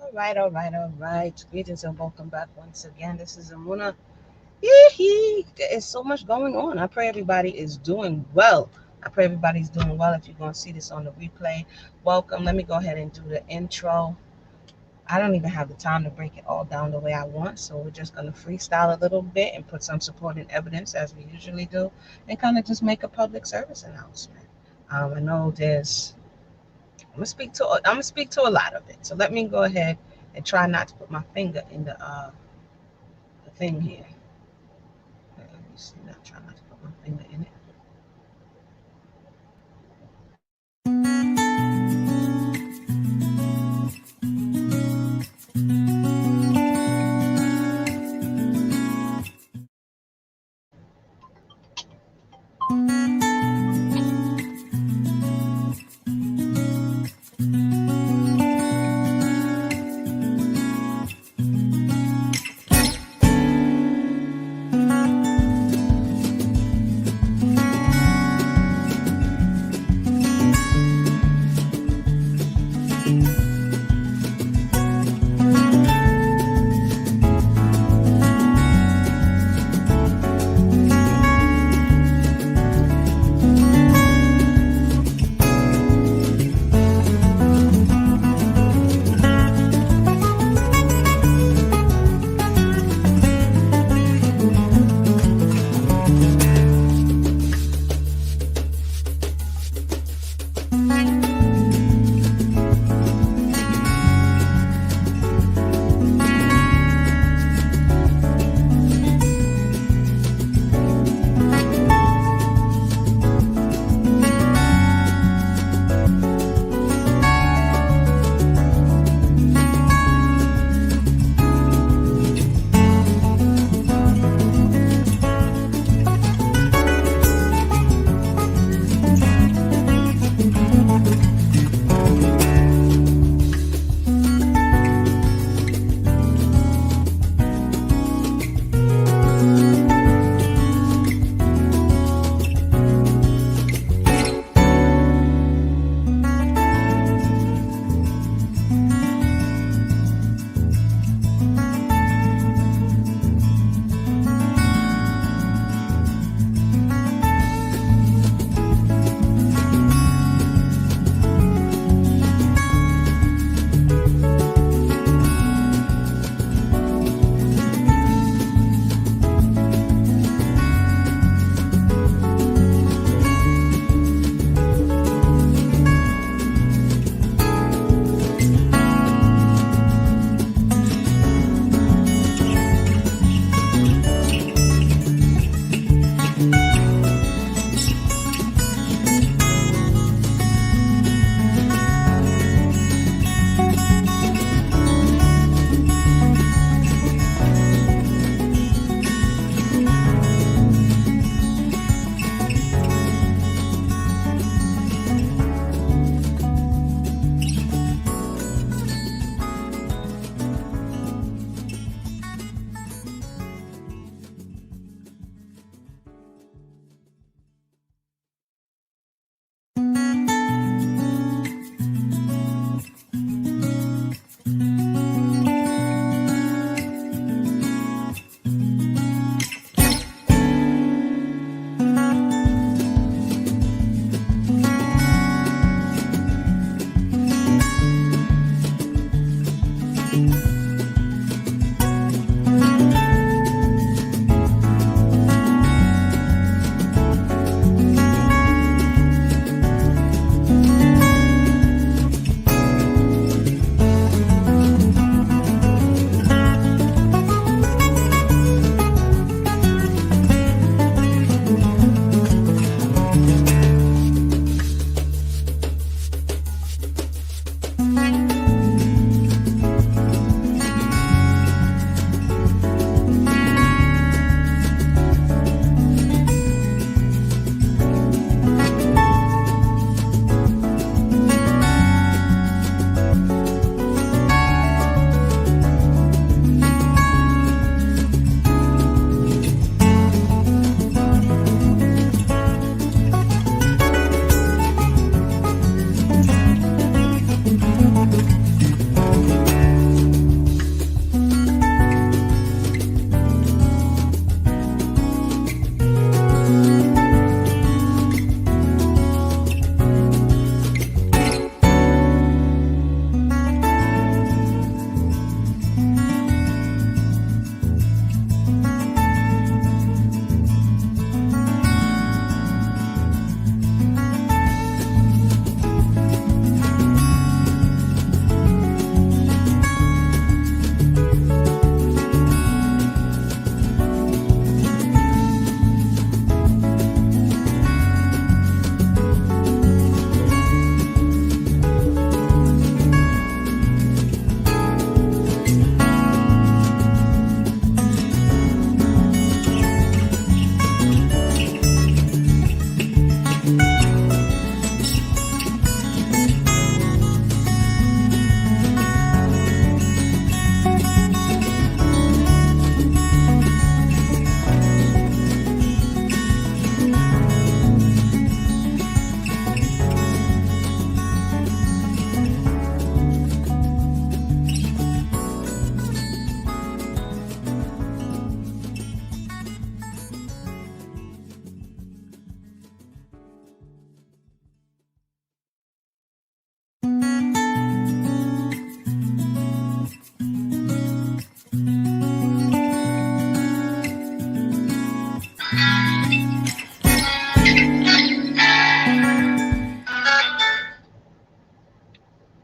All right. Greetings and welcome back once again. This is Amuna. Yee. There is so much going on. I pray everybody is doing well. I pray everybody's doing well. If you're going to see this on the replay, welcome. Let me go ahead and do the intro. I don't even have the time to break it all down the way I want, so we're just going to freestyle a little bit and put some supporting evidence as we usually do, and kind of just make a public service announcement. I know I'm gonna speak to a lot of it. So let me go ahead and try not to put my finger in the thing here. Let me see. Not try not to put my finger in it.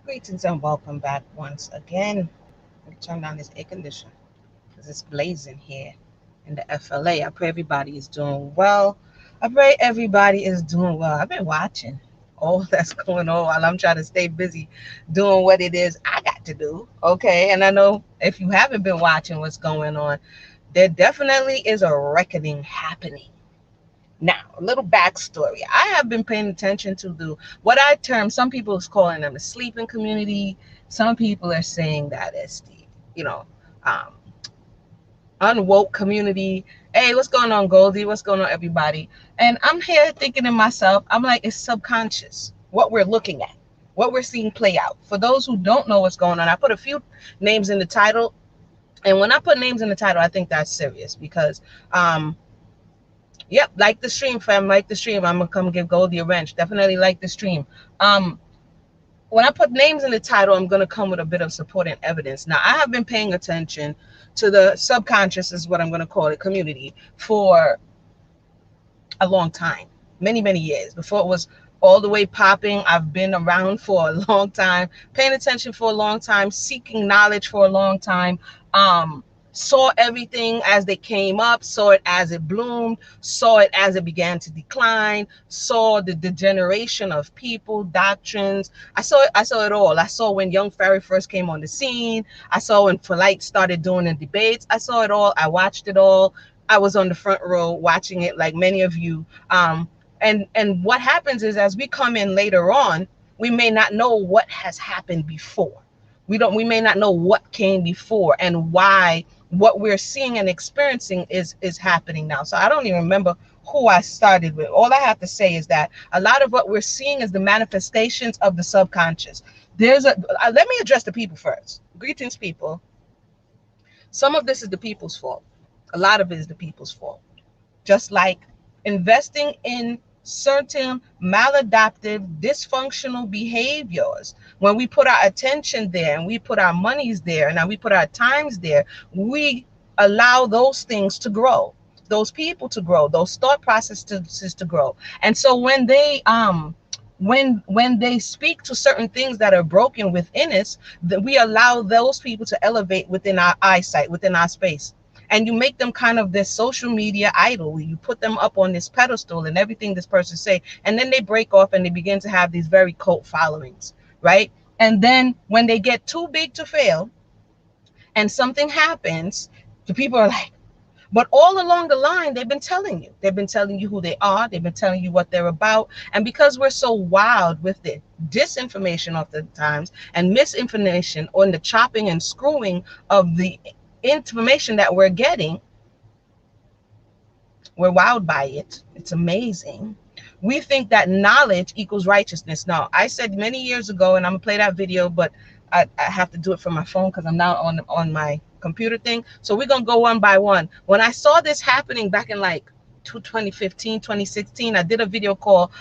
Greetings and welcome back once again. Let me turn down this air conditioner because it's blazing here in the FLA. I pray everybody is doing well. I pray everybody is doing well. I've been watching all that's going on while I'm trying to stay busy doing what it is I got to do. Okay. And I know if you haven't been watching what's going on, there definitely is a reckoning happening. Now, a little backstory. I have been paying attention to the what I term, some people is calling them the sleeping community. Some people are saying that it's the, you know, um, unwoke community. Hey, what's going on, Goldie? What's going on, everybody? And I'm here thinking to myself, I'm like, it's subconscious, what we're looking at, what we're seeing play out. For those who don't know what's going on, I put a few names in the title. And when I put names in the title, I think that's serious because yep, like the stream, fam, like the stream. I'm gonna come give Goldie a wrench. Definitely like the stream. When I put names in the title, I'm gonna come with a bit of supporting evidence. Now, I have been paying attention to the subconscious, is what I'm gonna call it, community, for a long time, many years. Before it was all the way popping, I've been around for a long time, paying attention for a long time, seeking knowledge for a long time. Saw everything as they came up, saw it as it bloomed, saw it as it began to decline, saw the degeneration of people, doctrines. I saw it all. I saw when young Phaorah first came on the scene. I saw when Polight started doing the debates. I saw it all. I watched it all. I was on the front row watching it like many of you. And what happens is, as we come in later on, we may not know what has happened before. We may not know what came before and why what we're seeing and experiencing is happening now. So I don't even remember who I started with. All I have to say is that a lot of what we're seeing is the manifestations of the subconscious. Let me address the people first. Greetings, people. Some of this is the people's fault. A lot of it is the people's fault. Just like investing in certain maladaptive, dysfunctional behaviors. When we put our attention there and we put our monies there and we put our times there, we allow those things to grow, those people to grow, those thought processes to grow. And so when they when they speak to certain things that are broken within us, that we allow those people to elevate within our eyesight, within our space. And you make them kind of this social media idol. You put them up on this pedestal and everything this person say, and then they break off and they begin to have these very cult followings, right? And then when they get too big to fail and something happens, the people are like, but all along the line, they've been telling you. They've been telling you who they are. They've been telling you what they're about. And because we're so wild with the disinformation oftentimes and misinformation on the chopping and screwing of the information that we're getting, we're wowed by it. It's amazing. We think that knowledge equals righteousness. Now, I said many years ago, and I'm gonna play that video, but I have to do it from my phone because I'm now on my computer thing. So we're gonna go one by one. When I saw this happening back in like 2015, 2016, I did a video called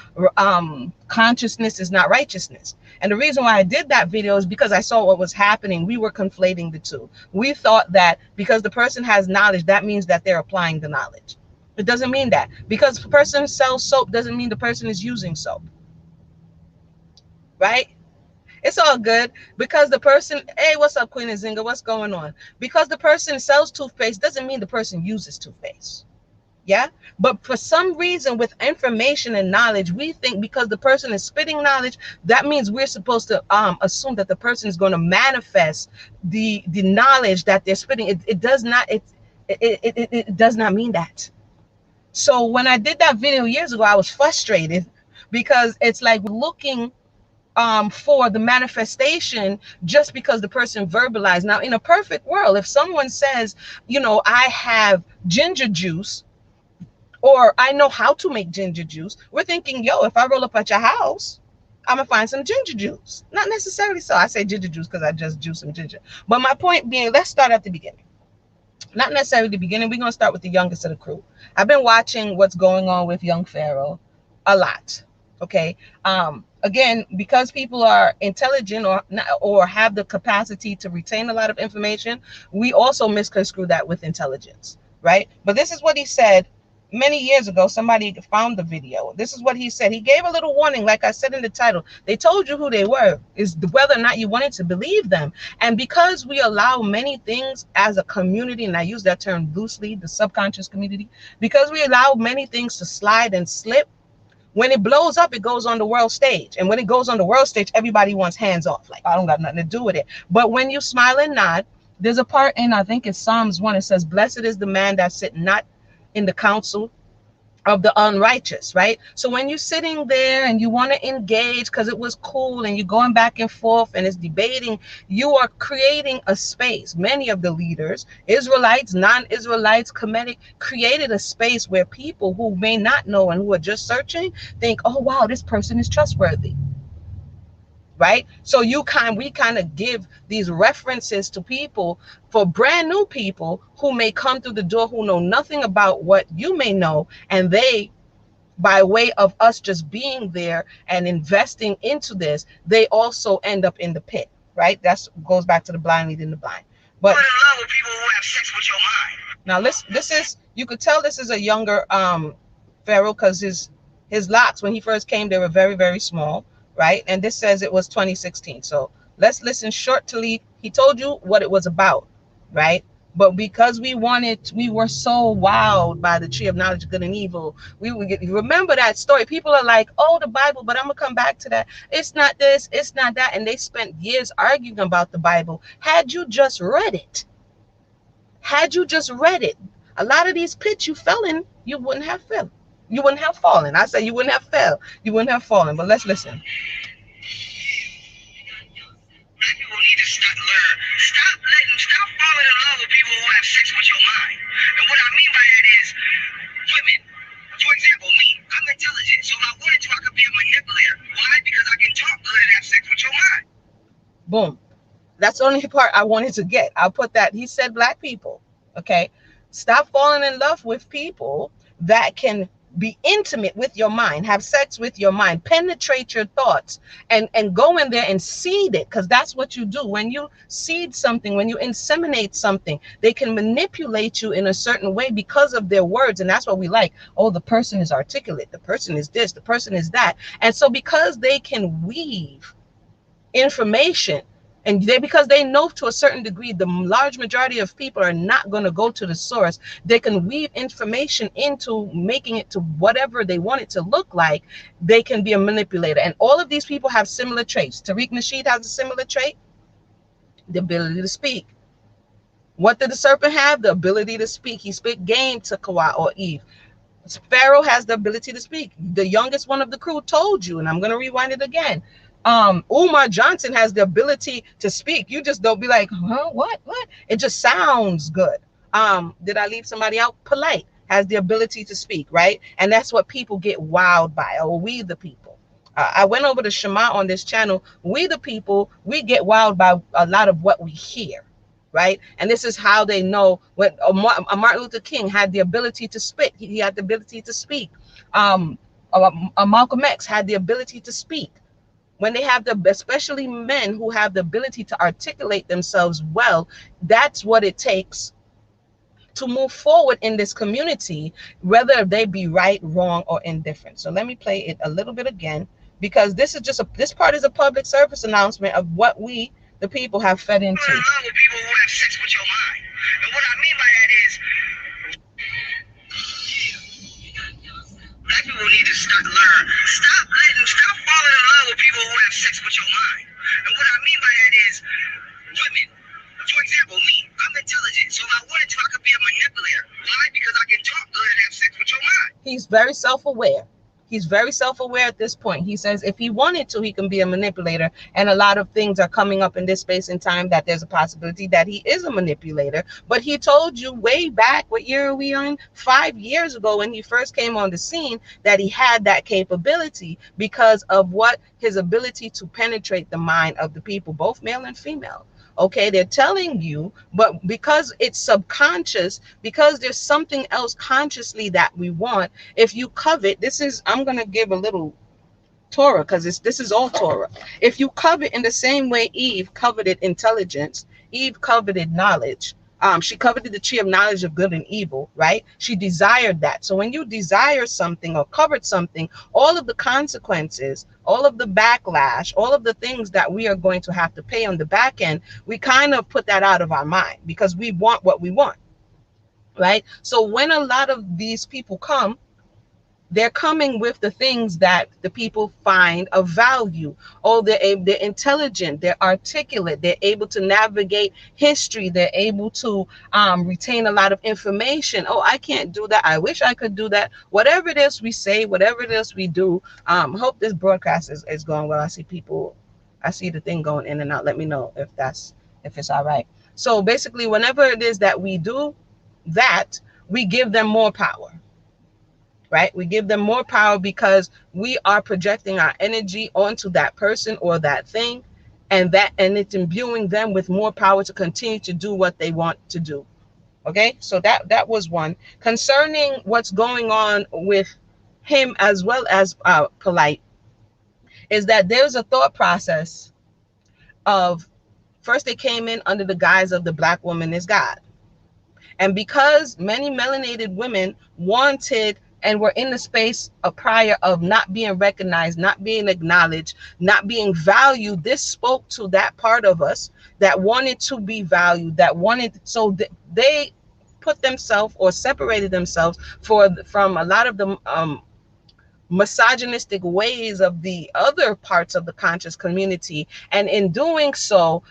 Consciousness is Not Righteousness. And the reason why I did that video is because I saw what was happening. We were conflating the two. We thought that because the person has knowledge, that means that they're applying the knowledge. It doesn't mean that. Because the person sells soap doesn't mean the person is using soap. Right? It's all good. Because the person, hey, what's up, Queen Nzinga? What's going on? Because the person sells toothpaste doesn't mean the person uses toothpaste. Yeah, but for some reason with information and knowledge, we think because the person is spitting knowledge, that means we're supposed to assume that the person is going to manifest the knowledge that they're spitting. It does not, it does not mean that. So when I did that video years ago, I was frustrated because it's like looking for the manifestation just because the person verbalized. Now, in a perfect world, if someone says, you know, I have ginger juice, or I know how to make ginger juice, we're thinking, yo, if I roll up at your house, I'm gonna find some ginger juice. Not necessarily so. I say ginger juice because I just juice some ginger. But my point being, let's start at the beginning. Not necessarily the beginning. We're gonna start with the youngest of the crew. I've been watching what's going on with young Phaorah a lot. Okay. Again, because people are intelligent or have the capacity to retain a lot of information, we also misconstrue that with intelligence, right? But this is what he said many years ago, somebody found the video. This is what he said. He gave a little warning, like I said in the title. They told you who they were, is whether or not you wanted to believe them. And because we allow many things as a community, and I use that term loosely, the subconscious community, because we allow many things to slide and slip, when it blows up, it goes on the world stage. And when it goes on the world stage, everybody wants hands off. Like, I don't got nothing to do with it. But when you smile and nod, there's a part in, I think it's Psalms 1, it says, blessed is the man that sit not in the counsel of the unrighteous, right? So when you're sitting there and you want to engage because it was cool and you're going back and forth and it's debating, you are creating a space. Many of the leaders, Israelites, non-Israelites, Kemetic, created a space where people who may not know and who are just searching think, oh wow, this person is trustworthy. Right? So we kind of give these references to people, for brand new people who may come through the door who know nothing about what you may know, and they, by way of us just being there and investing into this, they also end up in the pit. Right? That's goes back to the blind leading the blind. But in love with people who have sex with your mind. Now this is, you could tell this is a younger Pharaoh, because his locks when he first came, they were very, very small. Right? And this says it was 2016. So let's listen short to lead. He told you what it was about, right? But because we were so wowed by the tree of knowledge of good and evil. Remember that story. People are like, oh, the Bible, but I'm gonna come back to that. It's not this, it's not that. And they spent years arguing about the Bible. Had you just read it, a lot of these pits you fell in, you wouldn't have fell. You wouldn't have fallen. I say you wouldn't have fell. You wouldn't have fallen. But let's listen. Black people need to stop falling in love with people who have sex with your mind. And what I mean by that is women. For example, me. I'm intelligent. So if I wanted to, I could be a manipulator. Why? Because I can talk good and have sex with your mind. Boom. That's the only part I wanted to get. I'll put that. He said black people. Okay. Stop falling in love with people that can be intimate with your mind, have sex with your mind, penetrate your thoughts, and go in there and seed it, because that's what you do. When you seed something, when you inseminate something, they can manipulate you in a certain way because of their words. And that's what we like. Oh, the person is articulate, the person is this, the person is that. And so because they can weave information, and because they know to a certain degree the large majority of people are not going to go to the source, they can weave information into making it to whatever they want it to look like. They can be a manipulator. And all of these people have similar traits. Tariq Nasheed has a similar trait, the ability to speak. What did the serpent have? The ability to speak. He spit game to Kawa or Eve. Pharaoh has the ability to speak. The youngest one of the crew told you, and I'm going to rewind it again. Umar Johnson has the ability to speak. You just don't be like, huh, what? It just sounds good. Did I leave somebody out? Polight has the ability to speak, right? And that's what people get wowed by. Or we the people. I went over to Shema on this channel. We the people, we get wowed by a lot of what we hear, right? And this is how they know. When Martin Luther King had the ability to spit. He had the ability to speak. Malcolm X had the ability to speak. When they have especially men who have the ability to articulate themselves well, that's what it takes to move forward in this community, whether they be right, wrong, or indifferent. So let me play it a little bit again, because this is just this part is a public service announcement of what we, the people, have fed into. I love people who have sex with your mind. And what I mean by that is, black people need to stop falling in love with people who have sex with your mind. And what I mean by that is women. For example, me. I'm intelligent. So if I wanted to, I could be a manipulator. Why? Because I can talk good and have sex with your mind. He's very self-aware. He's very self-aware at this point. He says if he wanted to, he can be a manipulator. And a lot of things are coming up in this space and time that there's a possibility that he is a manipulator. But he told you way back, what year are we on? 5 years ago, when he first came on the scene, that he had that capability because of what his ability to penetrate the mind of the people, both male and female. Okay, they're telling you, but because it's subconscious, because there's something else consciously that we want, if you covet, this is, I'm going to give a little Torah, because this is all Torah. If you covet in the same way Eve coveted intelligence, Eve coveted knowledge, She coveted the tree of knowledge of good and evil, right? She desired that. So when you desire something or covered something, all of the consequences, all of the backlash, all of the things that we are going to have to pay on the back end, we kind of put that out of our mind because we want what we want, right? So when a lot of these people come, they're coming with the things that the people find of value. Oh, they're intelligent, they're articulate, they're able to navigate history, they're able to retain a lot of information. Oh, I can't do that. I wish I could do that. Whatever it is we say, whatever it is we do. Hope this broadcast is going well. I see the thing going in and out. Let me know if it's all right. So basically, whenever it is that we do that, we give them more power. Right? We give them more power because we are projecting our energy onto that person or that thing, and it's imbuing them with more power to continue to do what they want to do. Okay, so that was one. Concerning what's going on with him as well as Polight, is that there's a thought process of, first they came in under the guise of the black woman is God. And because many melanated women wanted and were in the space prior of not being recognized, not being acknowledged, not being valued, this spoke to that part of us that wanted to be valued, that wanted, so they put themselves or separated themselves from a lot of the misogynistic ways of the other parts of the conscious community. And in doing so,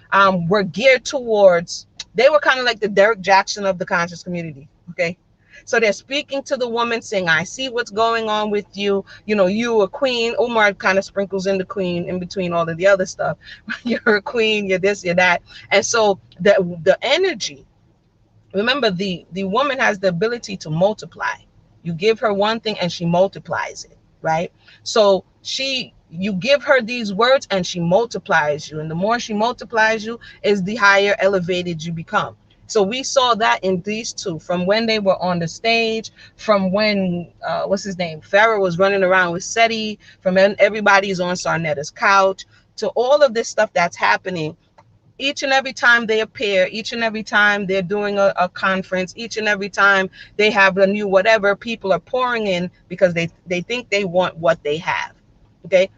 were geared towards, they were kind of like the Derek Jackson of the conscious community. Okay. So they're speaking to the woman saying, I see what's going on with you. You know, you a queen. Umar kind of sprinkles in the queen in between all of the other stuff. You're a queen, you're this, you're that. And so the energy, remember the woman has the ability to multiply. You give her one thing and she multiplies it, right? So you give her these words and she multiplies you. And the more she multiplies you is the higher elevated you become. So we saw that in these two, from when they were on the stage, from when, what's his name? Phaorah was running around with Seti, from when everybody's on Sarnetta's couch, to all of this stuff that's happening. Each and every time they appear, each and every time they're doing a conference, each and every time they have a new whatever, people are pouring in because they think they want what they have. Okay.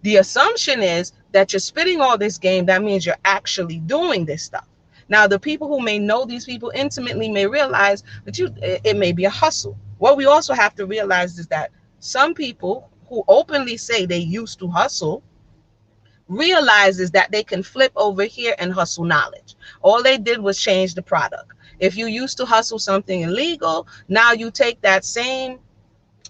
The assumption is that you're spitting all this game. That means you're actually doing this stuff. Now, the people who may know these people intimately may realize that it may be a hustle. What we also have to realize is that some people who openly say they used to hustle realizes that they can flip over here and hustle knowledge. All they did was change the product. If you used to hustle something illegal, now you take that same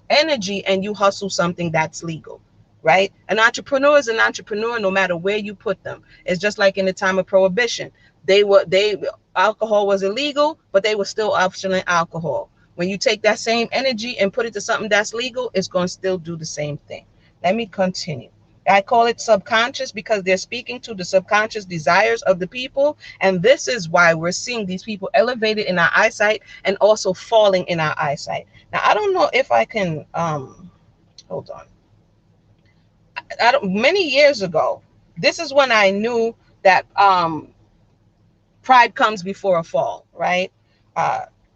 energy and you hustle something that's legal, right? An entrepreneur is an entrepreneur no matter where you put them. It's just like in the time of prohibition. Alcohol was illegal, but they were still optioning alcohol. When you take that same energy and put it to something that's legal, it's going to still do the same thing. Let me continue. I call it subconscious because they're speaking to the subconscious desires of the people. And this is why we're seeing these people elevated in our eyesight and also falling in our eyesight. Now, I don't know if I can, hold on. Many years ago, this is when I knew that pride comes before a fall, right?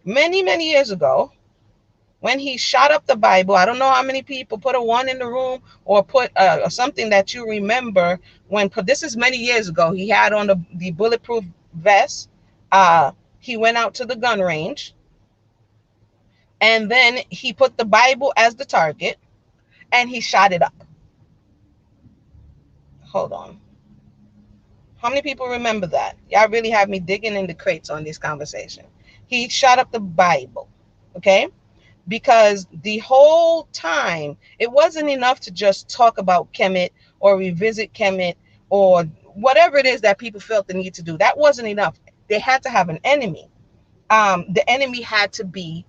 Many years ago, when he shot up the Bible, I don't know how many people put a 1 in the room or put something that you remember when, this is many years ago, he had on the bulletproof vest. He went out to the gun range and then he put the Bible as the target and he shot it up. Hold on. How many people remember that? Y'all really have me digging in the crates on this conversation. He shot up the Bible, okay? Because the whole time, it wasn't enough to just talk about Kemet or revisit Kemet or whatever it is that people felt the need to do. That wasn't enough. They had to have an enemy. The enemy had to be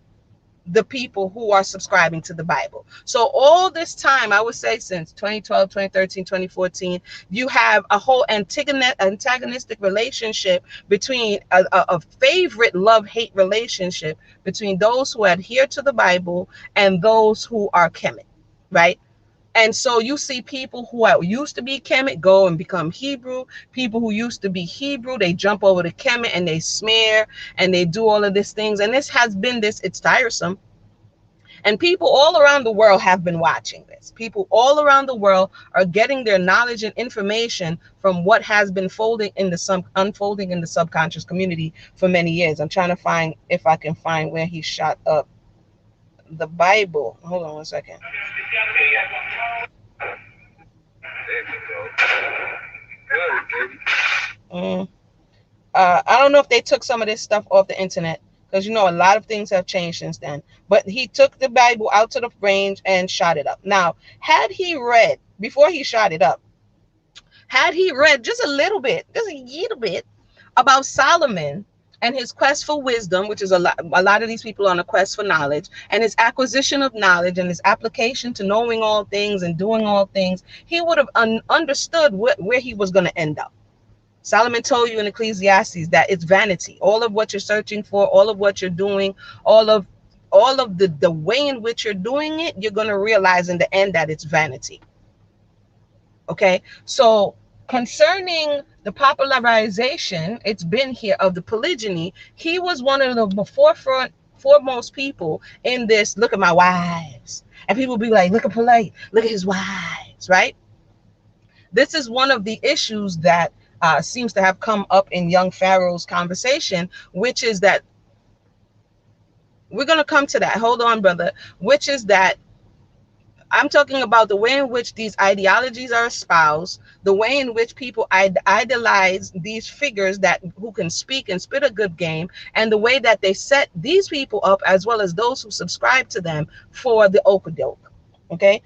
the people who are subscribing to the Bible. So all this time, I would say since 2012, 2013, 2014, you have a whole antagonistic relationship between a favorite love-hate relationship between those who adhere to the Bible and those who are Kemet, right? And so you see people who used to be Kemet go and become Hebrew. People who used to be Hebrew, they jump over to Kemet and they smear and they do all of these things. And this has been it's tiresome. And people all around the world have been watching this. People all around the world are getting their knowledge and information from what has been unfolding in the subconscious community for many years. I'm trying to find if I can find where he shot up the Bible. Hold on one second. I don't know if they took some of this stuff off the internet, because a lot of things have changed since then. But he took the Bible out to the range and shot it up. Now, had he read before he shot it up, had he read just a little bit about Solomon and his quest for wisdom, which is a lot of these people on a quest for knowledge, and his acquisition of knowledge and his application to knowing all things and doing all things, he would have understood where he was going to end up. Solomon told you in Ecclesiastes that it's vanity. All of what you're searching for, all of what you're doing, all of the way in which you're doing it, you're going to realize in the end that it's vanity. Okay, so concerning the popularization, it's been here, of the polygyny, he was one of the foremost people in this. Look at my wives. And people be like, look at Polight, look at his wives, right? This is one of the issues that seems to have come up in young Pharaoh's conversation, which is that we're going to come to that. Hold on, brother. Which is that I'm talking about the way in which these ideologies are espoused, the way in which people idolize these figures who can speak and spit a good game, and the way that they set these people up, as well as those who subscribe to them, for the okadoke. Okay.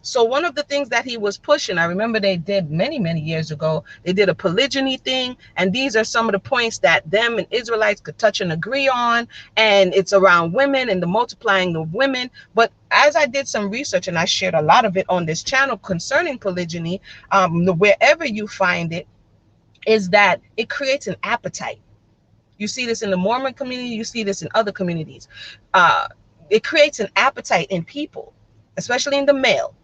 So one of the things that he was pushing, I remember they did many, many years ago, they did a polygyny thing. And these are some of the points that them and Israelites could touch and agree on. And it's around women and the multiplying of women. But as I did some research, and I shared a lot of it on this channel concerning polygyny, wherever you find it, is that it creates an appetite. You see this in the Mormon community. You see this in other communities. It creates an appetite in people, especially in the male,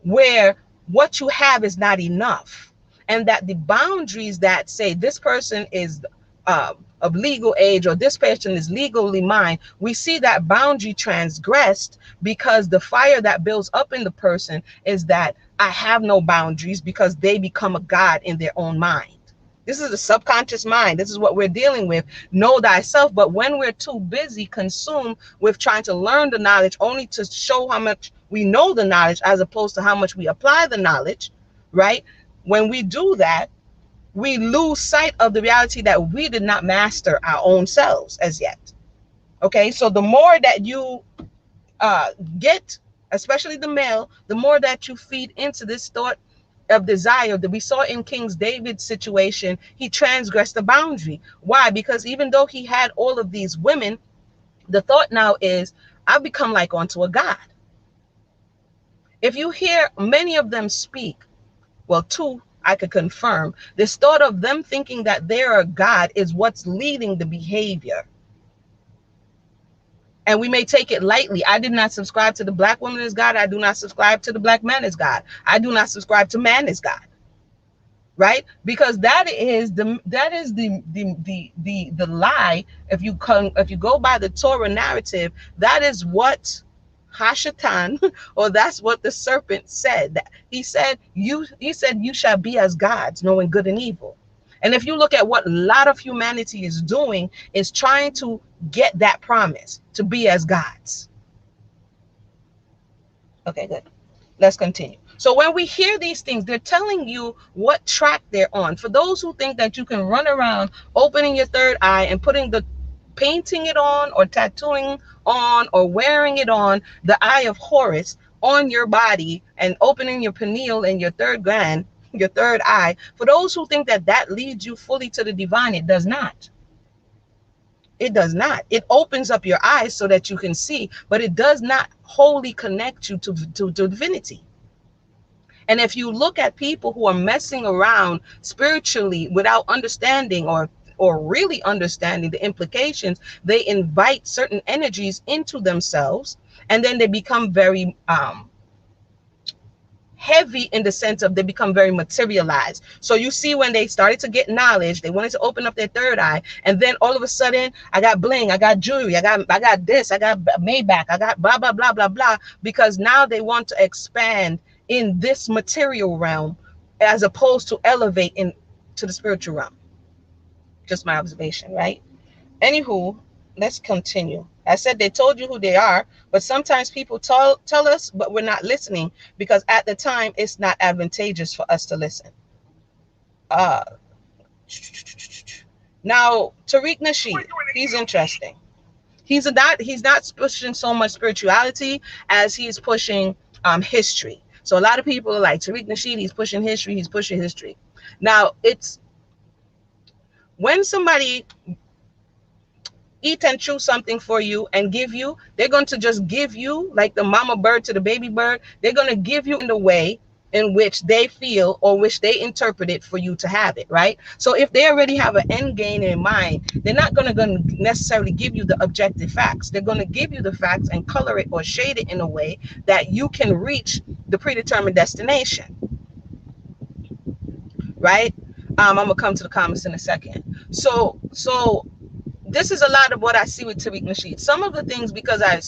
where what you have is not enough. And that the boundaries that say this person is of legal age or this person is legally mine, we see that boundary transgressed because the fire that builds up in the person is that I have no boundaries, because they become a god in their own mind. This is the subconscious mind. This is what we're dealing with. Know thyself. But when we're too busy consumed with trying to learn the knowledge only to show how much we know the knowledge as opposed to how much we apply the knowledge, right? When we do that, we lose sight of the reality that we did not master our own selves as yet. Okay, so the more that you get, especially the male, the more that you feed into this thought of desire that we saw in King David's situation, he transgressed the boundary. Why? Because even though he had all of these women, the thought now is, I've become like unto a god. If you hear many of them speak, well, two, I could confirm, this thought of them thinking that they're a god is what's leading the behavior. And we may take it lightly. I did not subscribe to the black woman as God. I do not subscribe to the black man as God. I do not subscribe to man as God. Right? Because that is the lie. If you go by the Torah narrative, that is what Hashatan, or that's what the serpent said. He said you shall be as gods, knowing good and evil. And if you look at what a lot of humanity is doing, is trying to get that promise to be as gods. Okay, good. Let's continue. So when we hear these things, they're telling you what track they're on. For those who think that you can run around opening your third eye and painting it on or tattooing on or wearing it on the eye of Horus on your body and opening your pineal and your third gland, your third eye, for those who think that that leads you fully to the divine, it does not. It does not. It opens up your eyes so that you can see, but it does not wholly connect you to divinity. And if you look at people who are messing around spiritually without understanding or really understanding the implications, they invite certain energies into themselves, and then they become very heavy in the sense of they become very materialized. So you see when they started to get knowledge, they wanted to open up their third eye, and then all of a sudden, I got bling, I got jewelry, I got this, I got Maybach, I got blah blah blah blah blah, because now they want to expand in this material realm as opposed to elevate into the spiritual realm. Just my observation, right? Anywho, let's continue. I said they told you who they are, but sometimes people tell us, but we're not listening because at the time it's not advantageous for us to listen. Now, Tariq Nasheed, he's interesting. He's not pushing so much spirituality as he's pushing history. So a lot of people are like, Tariq Nasheed, he's pushing history. Now, it's when somebody eat and chew something for you and give you, they're going to just give you like the mama bird to the baby bird. They're going to give you in the way in which they feel or which they interpret it for you to have it, right? So if they already have an end game in mind, they're not going to necessarily give you the objective facts. They're going to give you the facts and color it or shade it in a way that you can reach the predetermined destination, right? I'm going to come to the comments in a second. So this is a lot of what I see with Tariq Nasheed. Some of the things, because I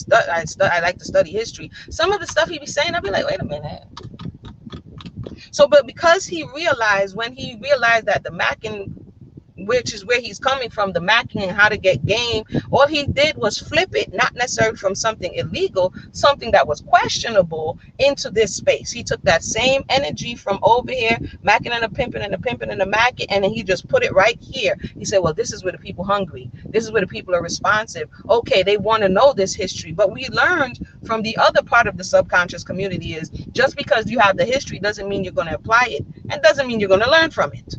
like to study history, some of the stuff he be saying, I'll be like, wait a minute. So, but because when he realized that the Mackin, which is where he's coming from, the Mackin and how to get game, all he did was flip it, not necessarily from something illegal, something that was questionable, into this space. He took that same energy from over here, Mackin and the pimping and the pimping and the Mackin, and then he just put it right here. He said, well, this is where the people hungry. This is where the people are responsive. Okay, they want to know this history. But we learned from the other part of the subconscious community is just because you have the history doesn't mean you're going to apply it, and doesn't mean you're going to learn from it.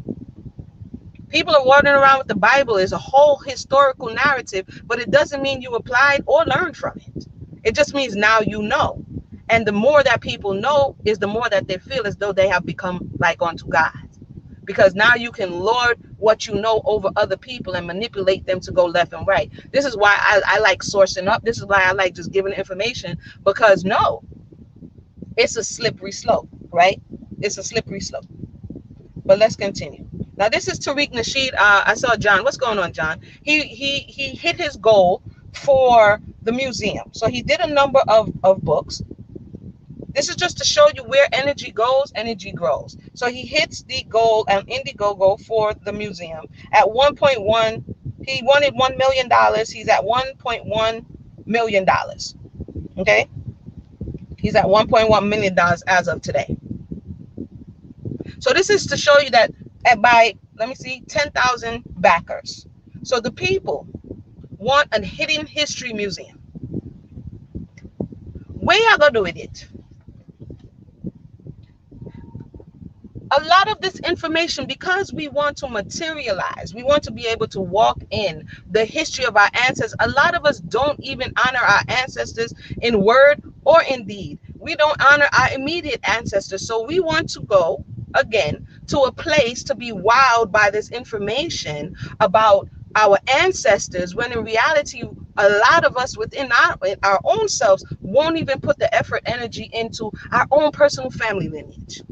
People are wandering around with the Bible as a whole historical narrative, but it doesn't mean you applied or learned from it. It just means now you know. And the more that people know is the more that they feel as though they have become like unto God. Because now you can lord what you know over other people and manipulate them to go left and right. This is why I like sourcing up. This is why I like just giving information, because no, it's a slippery slope, right? It's a slippery slope. But let's continue. Now, this is Tariq Nasheed. I saw John. What's going on, John? He hit his goal for the museum. So he did a number of books. This is just to show you where energy goes, energy grows. So he hits the goal and Indiegogo for the museum. At 1.1, he wanted $1 million. He's at $1.1 million. Okay? He's at $1.1 million as of today. So this is to show you that by, let me see, 10,000 backers. So the people want a hidden history museum. Where y'all gonna do with it? A lot of this information, because we want to materialize, we want to be able to walk in the history of our ancestors. A lot of us don't even honor our ancestors in word or in deed. We don't honor our immediate ancestors. So we want to go again to a place to be wowed by this information about our ancestors, when in reality a lot of us within our own selves won't even put the effort, energy into our own personal family lineage.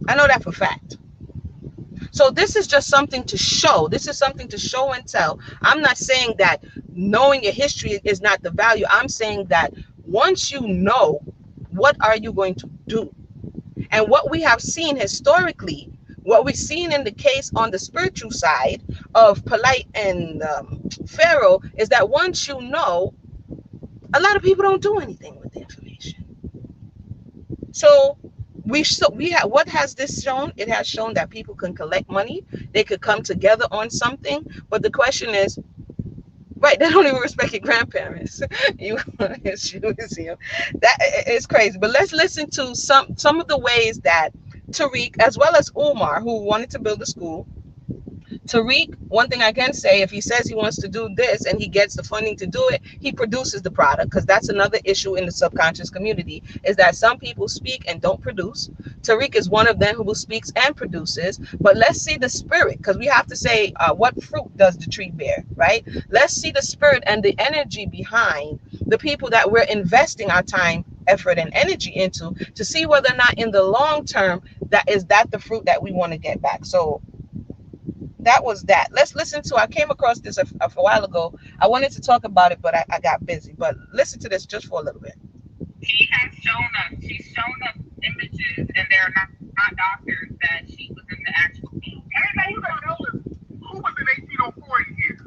I know that for a fact. So this is just something to show. This is something to show and tell. I'm not saying that knowing your history is not the value. I'm saying that once you know, what are you going to do? And what we have seen historically, what we've seen in the case on the spiritual side of Polight and Phaorah, is that once you know, a lot of people don't do anything with the information. So what has this shown? It has shown that people can collect money. They could come together on something. But the question is, right, they don't even respect your grandparents. That is crazy. But let's listen to some of the ways that Tariq, as well as Umar, who wanted to build a school. Tariq, one thing I can say, if he says he wants to do this and he gets the funding to do it, he produces the product, because that's another issue in the subconscious community, is that some people speak and don't produce. Tariq is one of them who speaks and produces. But let's see the spirit, because we have to say, what fruit does the tree bear, right? Let's see the spirit and the energy behind the people that we're investing our time, effort, and energy into, to see whether or not in the long term that is the fruit that we want to get back. So that was that. Let's listen to, I came across this a while ago. I wanted to talk about it, but I got busy. But listen to this just for a little bit. She's shown us images, and they're not doctors, that she was in the actual field. Everybody who was in 1804 in here?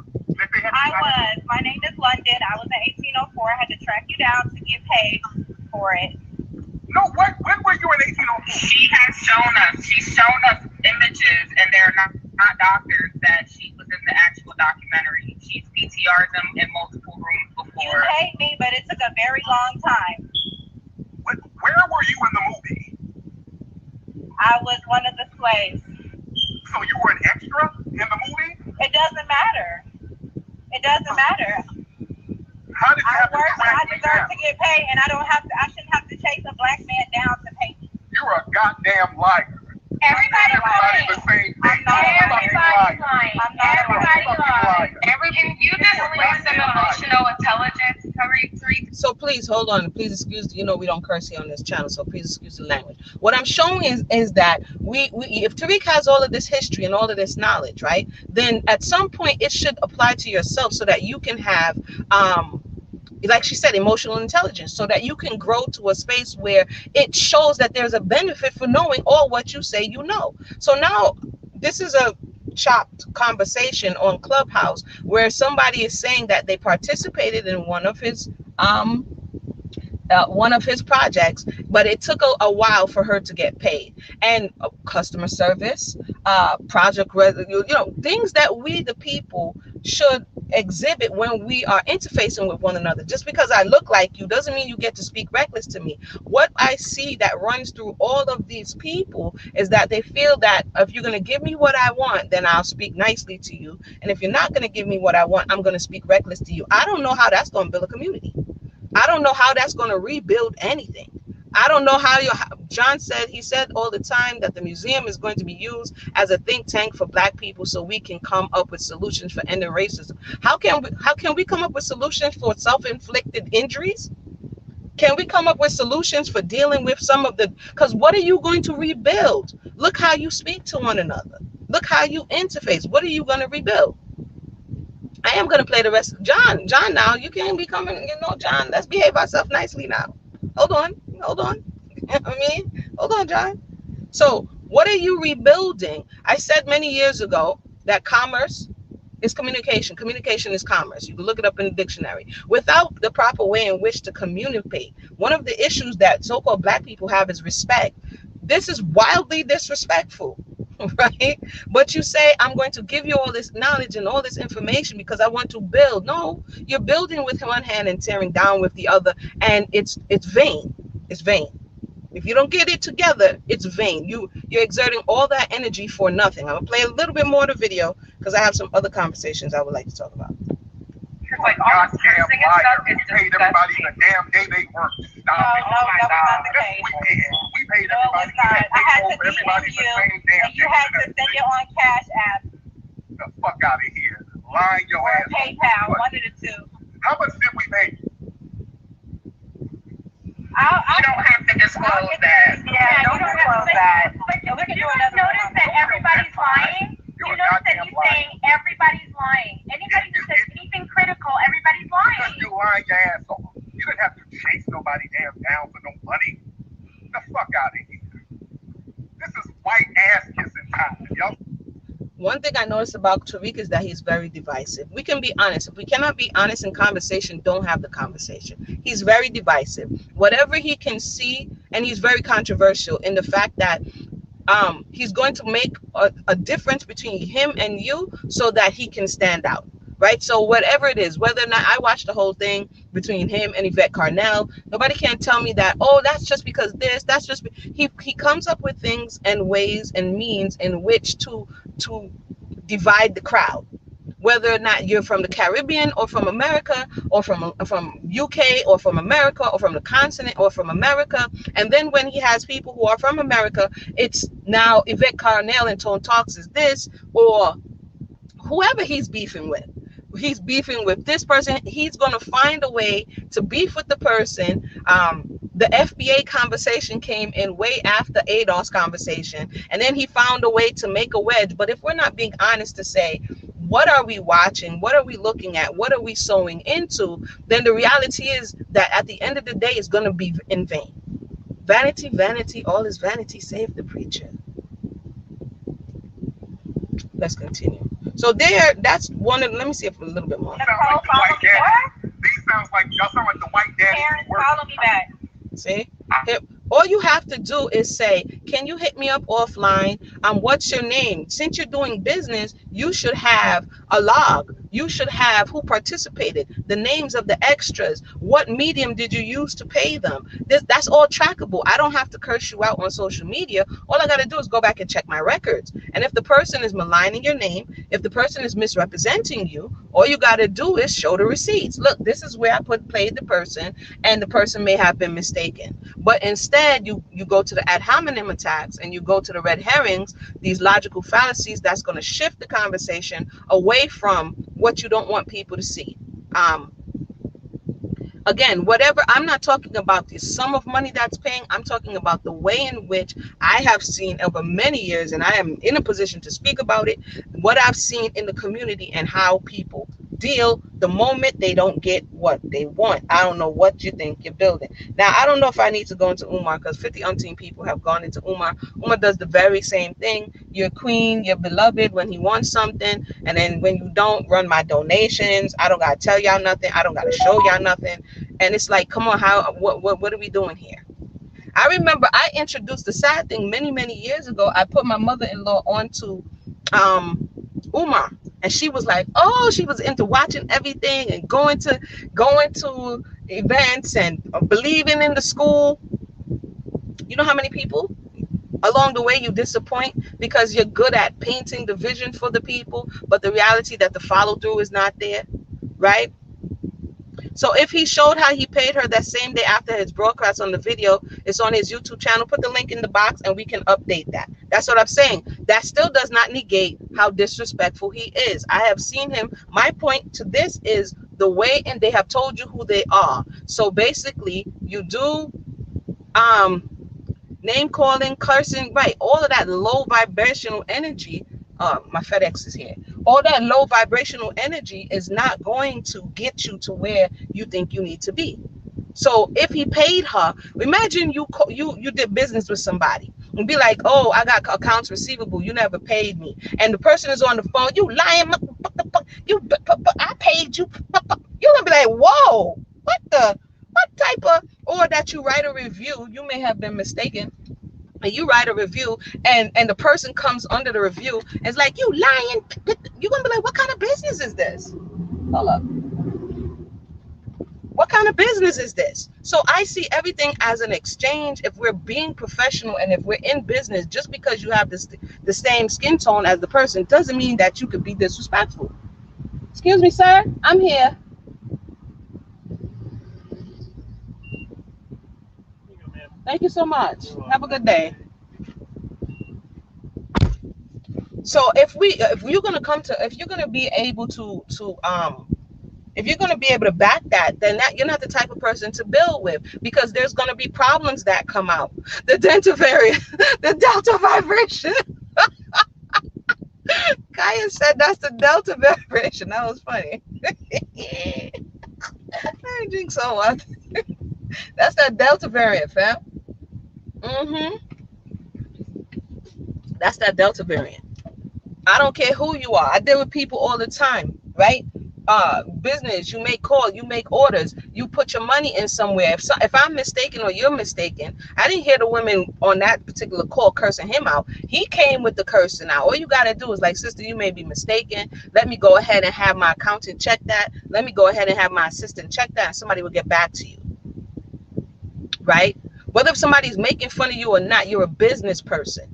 I was. My name is London. I was in 1804. I had to track you down to get paid for it. No, when were you in 1804? She's shown us images, and they're not doctors, that she was in the actual documentary. She's PTR'd them in multiple rooms before. You paid me, but it took a very long time. Where were you in the movie? I was one of the slaves. So you were an extra in the movie? It doesn't matter. It doesn't matter. How did you have to work, track I me deserve down? to get paid, and I shouldn't have to chase a black man down to pay me. You're a goddamn liar. Everybody's lying. The same thing. I'm not Everybody's lying. lying. I'm not lying. You just waste some emotional intelligence, Tariq. So please hold on. Please excuse. You know we don't curse here on this channel, so please excuse the language. What I'm showing is that we if Tariq has all of this history and all of this knowledge, right? Then at some point it should apply to yourself so that you can have like she said, emotional intelligence, so that you can grow to a space where it shows that there's a benefit for knowing all what you say you know. So now this is a chopped conversation on Clubhouse where somebody is saying that they participated in one of his projects, but it took a while for her to get paid. And customer service, project, things that we the people should exhibit when we are interfacing with one another. Just because I look like you doesn't mean you get to speak reckless to me. What I see that runs through all of these people is that they feel that if you're going to give me what I want, then I'll speak nicely to you. And if you're not going to give me what I want, I'm going to speak reckless to you. I don't know how that's going to build a community. I don't know how that's going to rebuild anything. I don't know how John said, he said all the time that the museum is going to be used as a think tank for black people so we can come up with solutions for ending racism. How can we come up with solutions for self-inflicted injuries? Can we come up with solutions for dealing with some of the, because what are you going to rebuild? Look how you speak to one another. Look how you interface. What are you going to rebuild? I am going to play the rest of John. John, now you can't be coming, John, let's behave ourselves nicely now. Hold on. You know what I mean? Hold on, John. So what are you rebuilding? I said many years ago that commerce is communication. Communication is commerce. You can look it up in the dictionary. Without the proper way in which to communicate, one of the issues that so-called black people have is respect. This is wildly disrespectful, right? But you say, I'm going to give you all this knowledge and all this information because I want to build. No, you're building with one hand and tearing down with the other, and it's vain. It's vain. If you don't get it together, it's vain. You're exerting all that energy for nothing. I'm gonna play a little bit more of the video because I have some other conversations I would like to talk about. Like all this cursing and stuff is paid everybody the damn day they worked. No, that was not the case. We paid No, it was not. I had to everybody DM you, and you had to send it on Cash App. The fuck out of here. Lying your or ass. PayPal, one of the two. How much did we pay? You don't have to disclose that. Yeah, don't disclose that. But you notice that everybody's lying? You notice that he's saying everybody's lying. Anybody who says anything critical, everybody's lying. Because you lying your ass off. You didn't have to chase nobody damn down for no money. Get the fuck out of here. This is white ass kissing time, yo. One thing I noticed about Tariq is that he's very divisive. We can be honest. If we cannot be honest in conversation, don't have the conversation. He's very divisive. Whatever he can see, and he's very controversial in the fact that he's going to make a difference between him and you so that he can stand out, right? So whatever it is, whether or not I watched the whole thing between him and Yvette Carnell, nobody can tell me that, oh, that's just because this, that's just, he comes up with things and ways and means in which to divide the crowd, whether or not you're from the Caribbean or from America or from UK or from America or from the continent or from America. And then when he has people who are from America, it's now Yvette Carnell and Tone Talks is this, or whoever he's beefing with. he's beefing with this person. He's going to find a way to beef with the person. The FBA conversation came in way after ADOS conversation, and then he found a way to make a wedge. But if we're not being honest to say, what are we watching? What are we looking at? What are we sowing into? Then the reality is that at the end of the day, it's going to be in vain. Vanity, vanity, all is vanity, save the preacher. Let's continue. So there, that's one of, let me see if a little bit more. These sounds like y'all sound like the white daddy. Parents, follow me back. See? All you have to do is say, can you hit me up offline? What's your name? Since you're doing business, you should have a log. You should have who participated, the names of the extras. What medium did you use to pay them? That's all trackable. I don't have to curse you out on social media. All I got to do is go back and check my records. And if the person is maligning your name, if the person is misrepresenting you, all you got to do is show the receipts. Look, this is where I played the person, and the person may have been mistaken. But instead, you go to the ad hominem attacks, and you go to the red herrings, these logical fallacies that's going to shift the conversation away from what you don't want people to see. Again, whatever, I'm not talking about the sum of money that's paying. I'm talking about the way in which I have seen over many years, and I am in a position to speak about it, what I've seen in the community and how people deal the moment they don't get what they want. I don't know what you think you're building. Now, I don't know if I need to go into Umar, because 50 umpteen people have gone into Umar. Umar does the very same thing. You're queen, you're beloved when he wants something, and then when you don't, run my donations. I don't gotta tell y'all nothing. I don't gotta show y'all nothing. And it's like, come on, what are we doing here? I remember I introduced the sad thing many years ago. I put my mother-in-law onto Umar, and she was like, oh, she was into watching everything and going to events and believing in the school. You know how many people along the way you disappoint because you're good at painting the vision for the people, but the reality that the follow-through is not there, right? So if he showed how he paid her that same day after his broadcast on the video, it's on his YouTube channel. Put the link in the box and we can update that. That's what I'm saying. That still does not negate how disrespectful he is. I have seen him. My point to this is the way, and they have told you who they are. So basically, you do name calling, cursing, right? All of that low vibrational energy. My FedEx is here. All that low vibrational energy is not going to get you to where you think you need to be. So if he paid her, imagine you did business with somebody and be like, oh, I got accounts receivable, you never paid me, and the person is on the phone, you lying, I paid you. You're gonna be like, whoa, what type of, or that you write a review, you may have been mistaken. And you write a review, and the person comes under the review and it's like, you lying. You're gonna be like, what kind of business is this? Hold up. What kind of business is this? So I see everything as an exchange. If we're being professional and if we're in business, just because you have the same skin tone as the person doesn't mean that you could be disrespectful. Excuse me, sir, I'm here. Thank you so much. Have a good day. So if you're gonna be able to if you're gonna be able to back that, then you're not the type of person to build with, because there's gonna be problems that come out. The delta variant, the delta vibration. Kaya said that's the delta vibration. That was funny. I drink so much. That's that delta variant, fam. That's that delta variant. I don't care who you are. I deal with people all the time, right? Business, you make calls, you make orders, you put your money in somewhere. If I'm mistaken or you're mistaken, I didn't hear the women on that particular call cursing him out. He came with the cursing out. All you got to do is like, sister, you may be mistaken. Let me go ahead and have my accountant check that. Let me go ahead and have my assistant check that, and somebody will get back to you, right? Whether if somebody's making fun of you or not, you're a business person.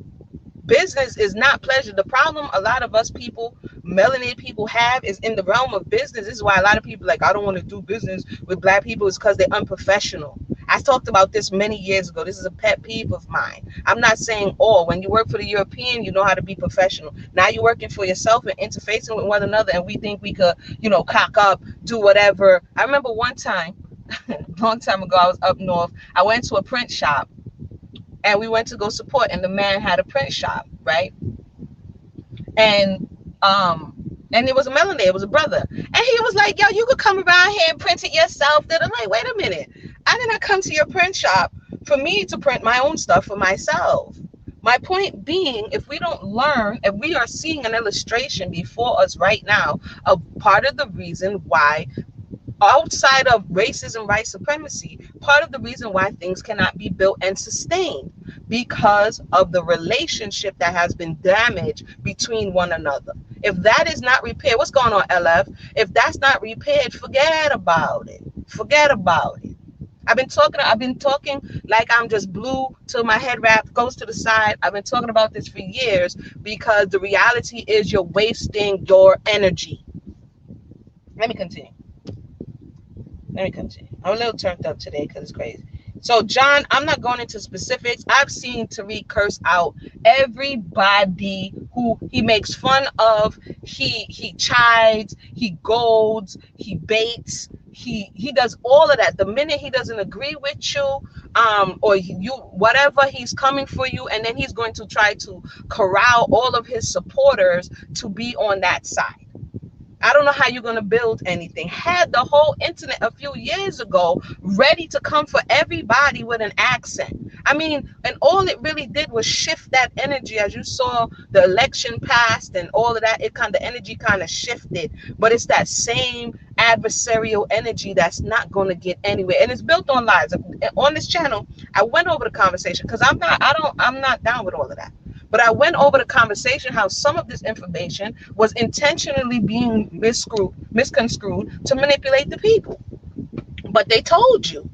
Business is not pleasure. The problem a lot of us people, melanated people, have is in the realm of business. This is why a lot of people like, I don't want to do business with black people, is because they're unprofessional. I talked about this many years ago. This is a pet peeve of mine. I'm not saying all. When you work for the European, you know how to be professional. Now you're working for yourself and interfacing with one another, and we think we could, cock up, do whatever. I remember one time, a long time ago, I was up north. I went to a print shop, and we went to go support, and the man had a print shop, right? And and it was a melanator, it was a brother. And he was like, yo, you could come around here and print it yourself. Then I'm like, wait a minute. I did not come to your print shop for me to print my own stuff for myself. My point being, if we don't learn, if we are seeing an illustration before us right now of part of the reason why, outside of racism, white supremacy, part of the reason why things cannot be built and sustained, because of the relationship that has been damaged between one another. If that is not repaired, what's going on, LF? If that's not repaired, forget about it. Forget about it. I've been talking like I'm just blue till my head wrap goes to the side. I've been talking about this for years, because the reality is you're wasting your energy. Let me continue. I'm a little turned up today because it's crazy. So, John, I'm not going into specifics. I've seen Tariq curse out everybody who he makes fun of. He chides, he golds, he baits, he does all of that. The minute he doesn't agree with you, or you whatever, he's coming for you, and then he's going to try to corral all of his supporters to be on that side. I don't know how you're going to build anything. Had the whole internet a few years ago ready to come for everybody with an accent. I mean, and all it really did was shift that energy. As you saw the election passed and all of that, the energy kind of shifted. But it's that same adversarial energy that's not going to get anywhere. And it's built on lies. On this channel, I went over the conversation because I'm not down with all of that. But I went over the conversation, how some of this information was intentionally being misconstrued to manipulate the people. But they told you.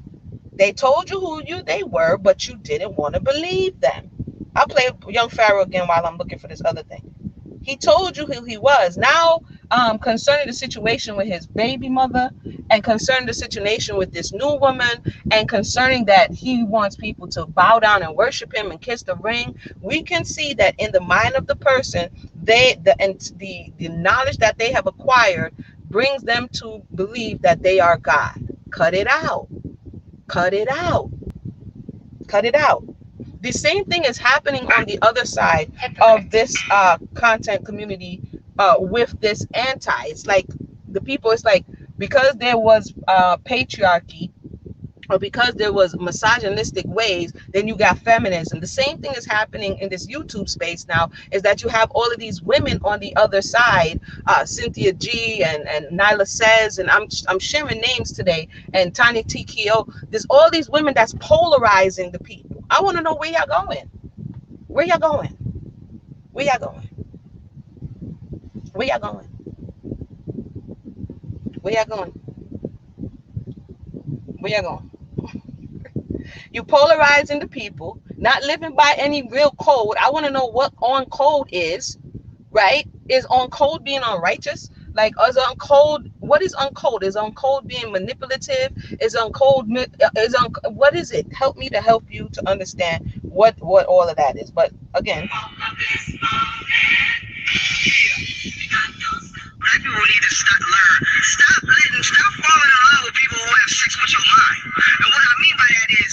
They told you who they were, but you didn't want to believe them. I'll play young Phaorah again while I'm looking for this other thing. He told you who he was. Now, concerning the situation with his baby mother, and concerning the situation with this new woman, and concerning that he wants people to bow down and worship him and kiss the ring, we can see that in the mind of the person, the knowledge that they have acquired brings them to believe that they are God. Cut it out. Cut it out. Cut it out. The same thing is happening on the other side of this content community with this anti. It's like the people, it's like because there was patriarchy, or because there was misogynistic ways, then you got feminism. The same thing is happening in this YouTube space now, is that you have all of these women on the other side, Cynthia G and Nyla Says, and I'm sharing names today, and Tanya TKO. There's all these women that's polarizing the people. I want to know where y'all going. Where y'all going? Where y'all going? Where y'all going? Where y'all going? Where y'all going? You polarizing the people, not living by any real code. I want to know what on code is, right? Is on code being unrighteous? Like, is on code, what is on code? Is on code being manipulative? Is on code, what is it? Help me to help you to understand what all of that is. But again, Black people need to stop falling in love with people who have sex with your mind. And what I mean by that is,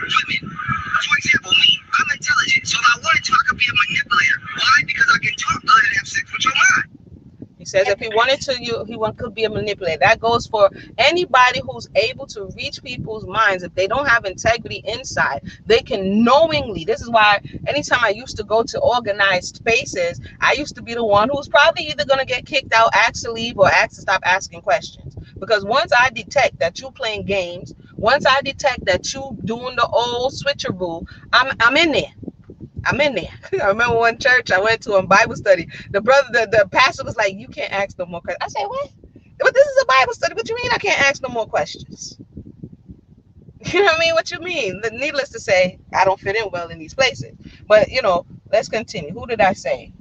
women. For example, me, I'm intelligent, so if I wanted to, I could be a manipulator. Why? Because I can talk good and have sex with your mind. he says if he wanted to, could be a manipulator. That goes for anybody who's able to reach people's minds. If they don't have integrity inside, they can knowingly. This is why anytime I used to go to organized spaces, I used to be the one who was probably either going to get kicked out, asked to leave, or asked to stop asking questions. Because once I detect that you playing games, once I detect that you doing the old switcheroo, I'm in there. I'm in there. I remember one church I went to in Bible study. The brother, the pastor was like, "You can't ask no more questions." I said, "What? But this is a Bible study. What you mean I can't ask no more questions?" You know what I mean? What you mean? Needless to say, I don't fit in well in these places. But let's continue. Who did I say?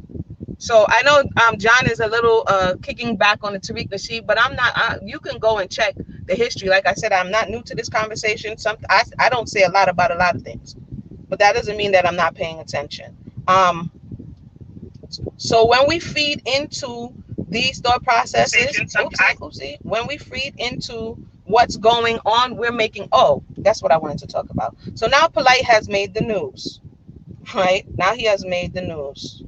So I know John is a little kicking back on the Tariq Nasheed, but I'm not. You can go and check the history. Like I said, I'm not new to this conversation. I don't say a lot about a lot of things, but that doesn't mean that I'm not paying attention. So when we feed into these thought processes, when we feed into what's going on, we're making, oh, that's what I wanted to talk about. So now Polight has made the news, right? Now he has made the news.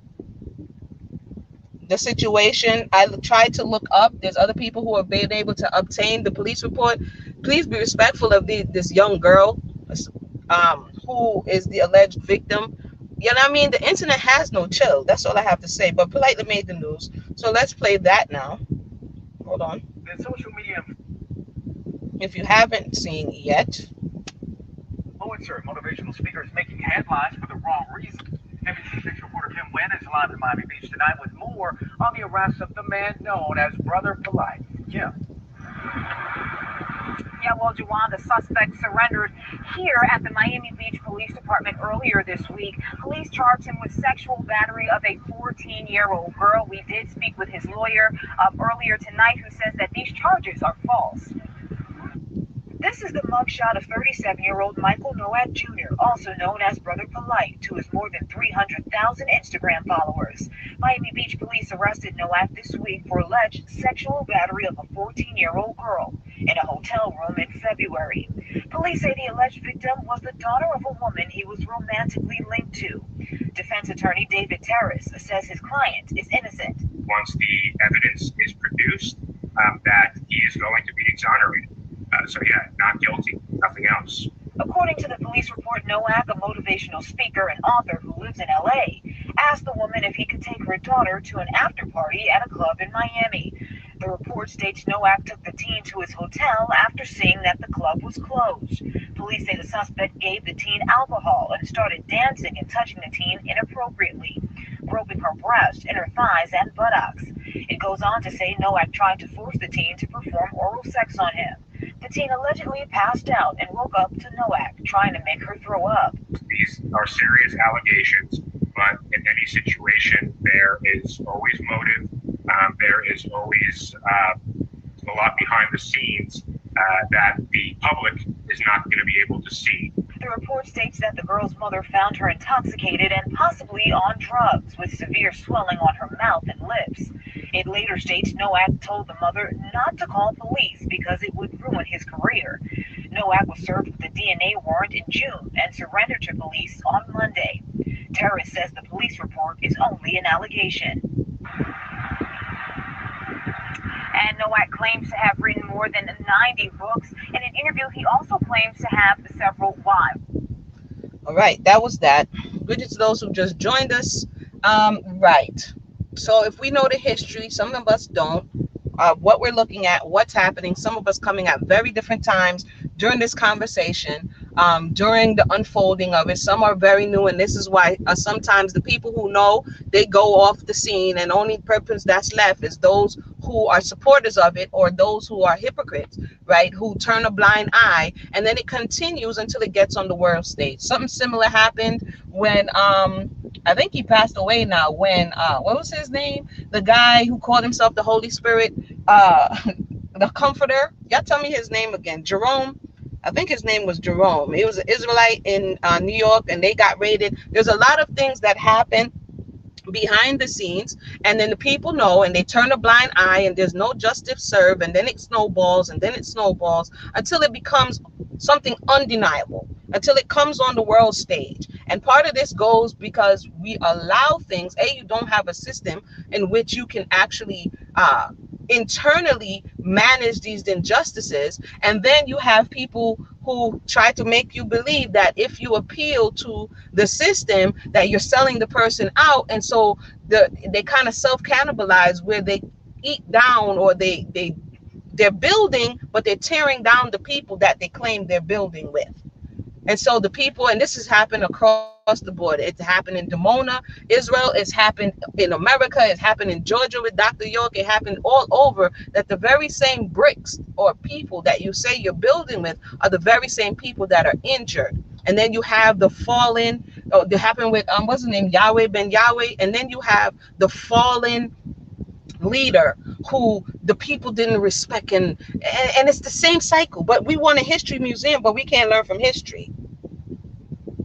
The situation, I tried to look up. There's other people who have been able to obtain the police report. Please be respectful of this young girl who is the alleged victim. You know what I mean? The internet has no chill. That's all I have to say. But Politely made the news. So let's play that now. Hold on. The social media If you haven't seen yet. influencer, motivational speakers making headlines for the wrong reason. NBC6 reporter Kim Wynn is live in Miami Beach tonight with more on the arrest of the man known as Brother Polight. Kim. Yeah, well, Juwan, the suspect surrendered here at the Miami Beach Police Department earlier this week. Police charged him with sexual battery of a 14-year-old girl. We did speak with his lawyer earlier tonight, who says that these charges are false. This is the mugshot of 37-year-old Michael Nowak Jr., also known as Brother Polight, to his more than 300,000 Instagram followers. Miami Beach police arrested Nowak this week for alleged sexual battery of a 14-year-old girl in a hotel room in February. Police say the alleged victim was the daughter of a woman he was romantically linked to. Defense attorney David Tariq says his client is innocent. Once the evidence is produced, that he is going to be exonerated. So yeah, not guilty, nothing else. According to the police report, Nowak, a motivational speaker and author who lives in LA, asked the woman if he could take her daughter to an after party at a club in Miami. The report states Nowak took the teen to his hotel after seeing that the club was closed. Police say the suspect gave the teen alcohol and started dancing and touching the teen inappropriately, groping her breast, inner thighs, and buttocks. It goes on to say Nowak tried to force the teen to perform oral sex on him. The teen allegedly passed out and woke up to Nowak trying to make her throw up. These are serious allegations, but in any situation, there is always motive. There is always a lot behind the scenes that the public is not going to be able to see. The report states that the girl's mother found her intoxicated and possibly on drugs, with severe swelling on her mouth and lips. It later states Nowak told the mother not to call police because it would ruin his career. Nowak was served with a DNA warrant in June and surrendered to police on Monday. Tariq says the police report is only an allegation. And Nowak claims to have written more than 90 books. In an interview, he also claims to have several wives. All right, that was that. Good to those who just joined us. Right. So if we know the history, some of us don't. What we're looking at, what's happening, some of us coming at very different times during this conversation, during the unfolding of it. Some are very new, and this is why sometimes the people who know, they go off the scene, and only purpose that's left is those who are supporters of it, or those who are hypocrites, right, who turn a blind eye, and then it continues until it gets on the world stage. Something similar happened when I think he passed away now, when what was his name, the guy who called himself the Holy Spirit, the Comforter. Y'all tell me his name again. Jerome. I think his name was Jerome. He was an Israelite in New York, and they got raided. There's a lot of things that happen behind the scenes, and then the people know, and they turn a blind eye, and there's no justice served, and then it snowballs, and then it snowballs until it becomes something undeniable, until it comes on the world stage. And part of this goes because we allow things. You don't have a system in which you can actually internally manage these injustices, and then you have people who try to make you believe that if you appeal to the system, that you're selling the person out, and so they kind of self-cannibalize, where they eat down, or they're building, but they're tearing down the people that they claim they're building with. And so the people, and this has happened across the board. It's happened in Dimona, Israel. It's happened in America. It's happened in Georgia with Dr. York. It happened all over, that the very same bricks or people that you say you're building with are the very same people that are injured. And then you have the fallen, that happened with, what's his name, Yahweh Ben Yahweh. And then you have the fallen leader who the people didn't respect, and it's the same cycle. But we want a history museum, but we can't learn from history.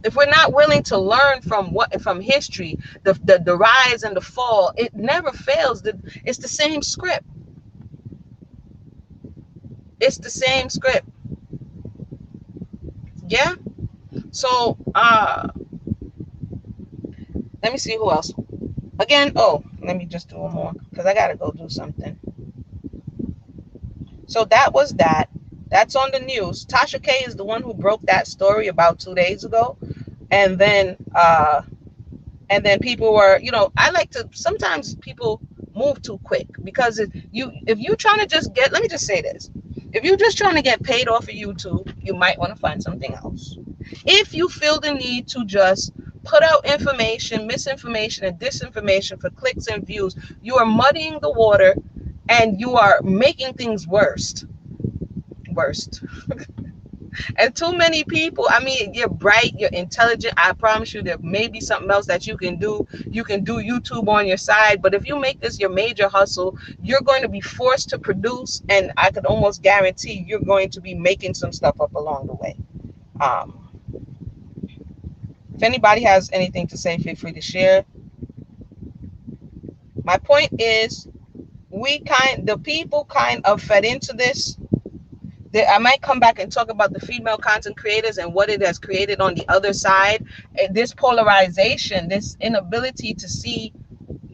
If we're not willing to learn from history, the rise and the fall, it never fails. It's the same script. It's the same script. Yeah. So let me see who else. Again, oh, let me just do one more because I gotta go do something. So that was that. That's on the news. Tasha K is the one who broke that story about 2 days ago. And then people were, I like to, sometimes people move too quick, because if you're trying to just get, let me just say this. If you're just trying to get paid off of YouTube, you might want to find something else. If you feel the need to just put out information, misinformation, and disinformation for clicks and views, you are muddying the water and you are making things worse. And too many people, I mean, you're bright, you're intelligent. I promise you there may be something else that you can do. You can do YouTube on your side. But if you make this your major hustle, you're going to be forced to produce. And I could almost guarantee you're going to be making some stuff up along the way. If anybody has anything to say, feel free to share. My point is, the people kind of fed into this. I might come back and talk about the female content creators and what it has created on the other side. This polarization, this inability to see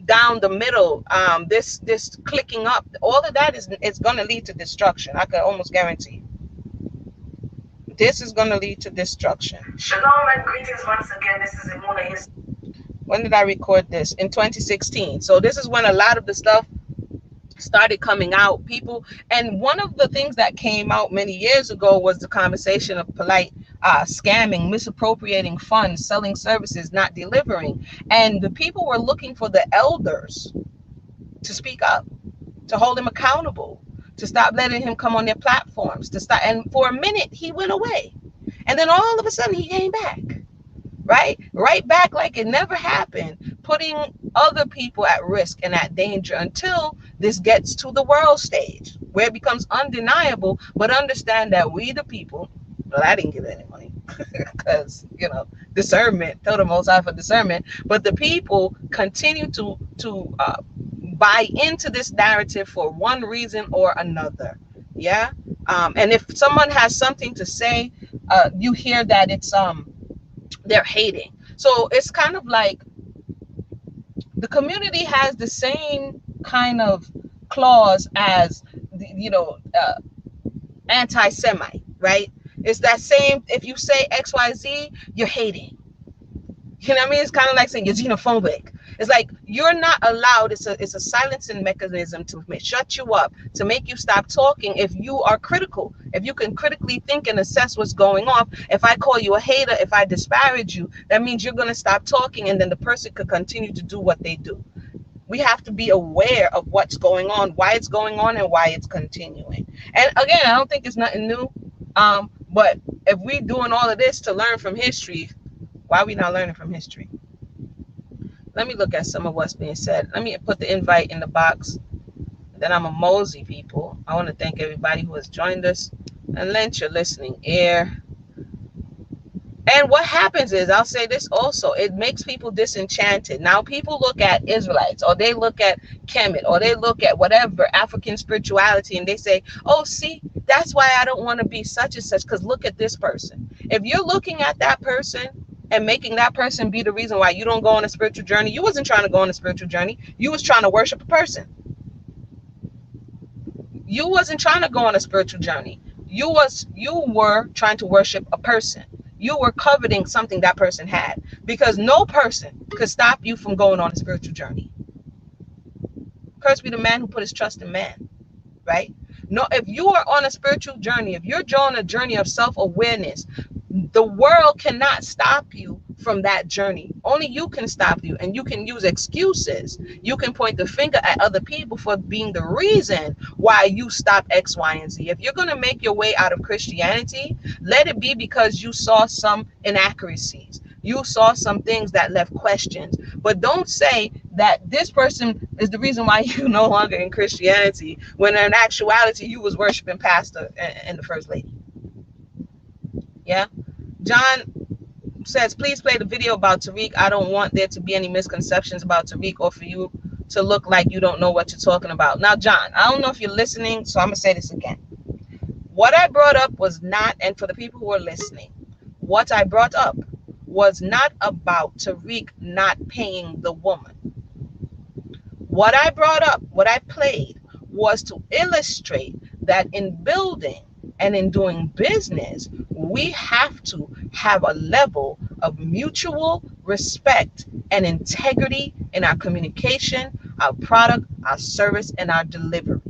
down the middle, this clicking up, all of that it's going to lead to destruction. I can almost guarantee. This is going to lead to destruction. Shalom and greetings once again. This is Imuna. When did I record this? In 2016. So this is when a lot of the stuff started coming out. People, and one of the things that came out many years ago was the conversation of Polight scamming, misappropriating funds, selling services, not delivering. And the people were looking for the elders to speak up, to hold him accountable, to stop letting him come on their platforms, to stop. And for a minute he went away, and then all of a sudden he came back, right back like it never happened, putting other people at risk and at danger, until this gets to the world stage where it becomes undeniable. But understand that we the people, well, I didn't give any money because discernment, told the Most High for discernment, but the people continue to buy into this narrative for one reason or another. Yeah. And if someone has something to say, you hear that it's they're hating. So it's kind of like the community has the same kind of clause as anti-Semite, right? It's that same, if you say XYZ, you're hating. You know what I mean? It's kind of like saying you're xenophobic. It's like you're not allowed. It's a silencing mechanism to shut you up, to make you stop talking if you are critical. If you can critically think and assess what's going on. If I call you a hater, if I disparage you, that means you're going to stop talking, and then the person could continue to do what they do. We have to be aware of what's going on, why it's going on, and why it's continuing. And again, I don't think it's nothing new. But if we're doing all of this to learn from history, why are we not learning from history? Let me look at some of what's being said. Let me put the invite in the box. Then I'm a mosey, people. I want to thank everybody who has joined us and lent your listening ear. And what happens is, I'll say this also, it makes people disenchanted. Now people look at Israelites, or they look at Kemet, or they look at whatever African spirituality, and they say, oh, see, that's why I don't want to be such and such, because look at this person. If you're looking at that person and making that person be the reason why you don't go on a spiritual journey, you wasn't trying to go on a spiritual journey. You was trying to worship a person. You wasn't trying to go on a spiritual journey. You were trying to worship a person. You were coveting something that person had, because no person could stop you from going on a spiritual journey. Cursed be the man who put his trust in man, right? No, if you are on a spiritual journey, if you're on a journey of self-awareness, the world cannot stop you from that journey. Only you can stop you, and you can use excuses. You can point the finger at other people for being the reason why you stop X, Y, and Z. If you're going to make your way out of Christianity, let it be because you saw some inaccuracies. You saw some things that left questions. But don't say that this person is the reason why you no longer in Christianity, when in actuality you was worshiping pastor and the first lady. Yeah. John says, please play the video about Tariq. I don't want there to be any misconceptions about Tariq or for you to look like you don't know what you're talking about. Now, John, I don't know if you're listening, so I'm going to say this again. What I brought up was not, and for the people who are listening, what I brought up was not about Tariq not paying the woman. What I brought up, what I played, was to illustrate that in building and in doing business, we have to have a level of mutual respect and integrity in our communication, our product, our service, and our delivery.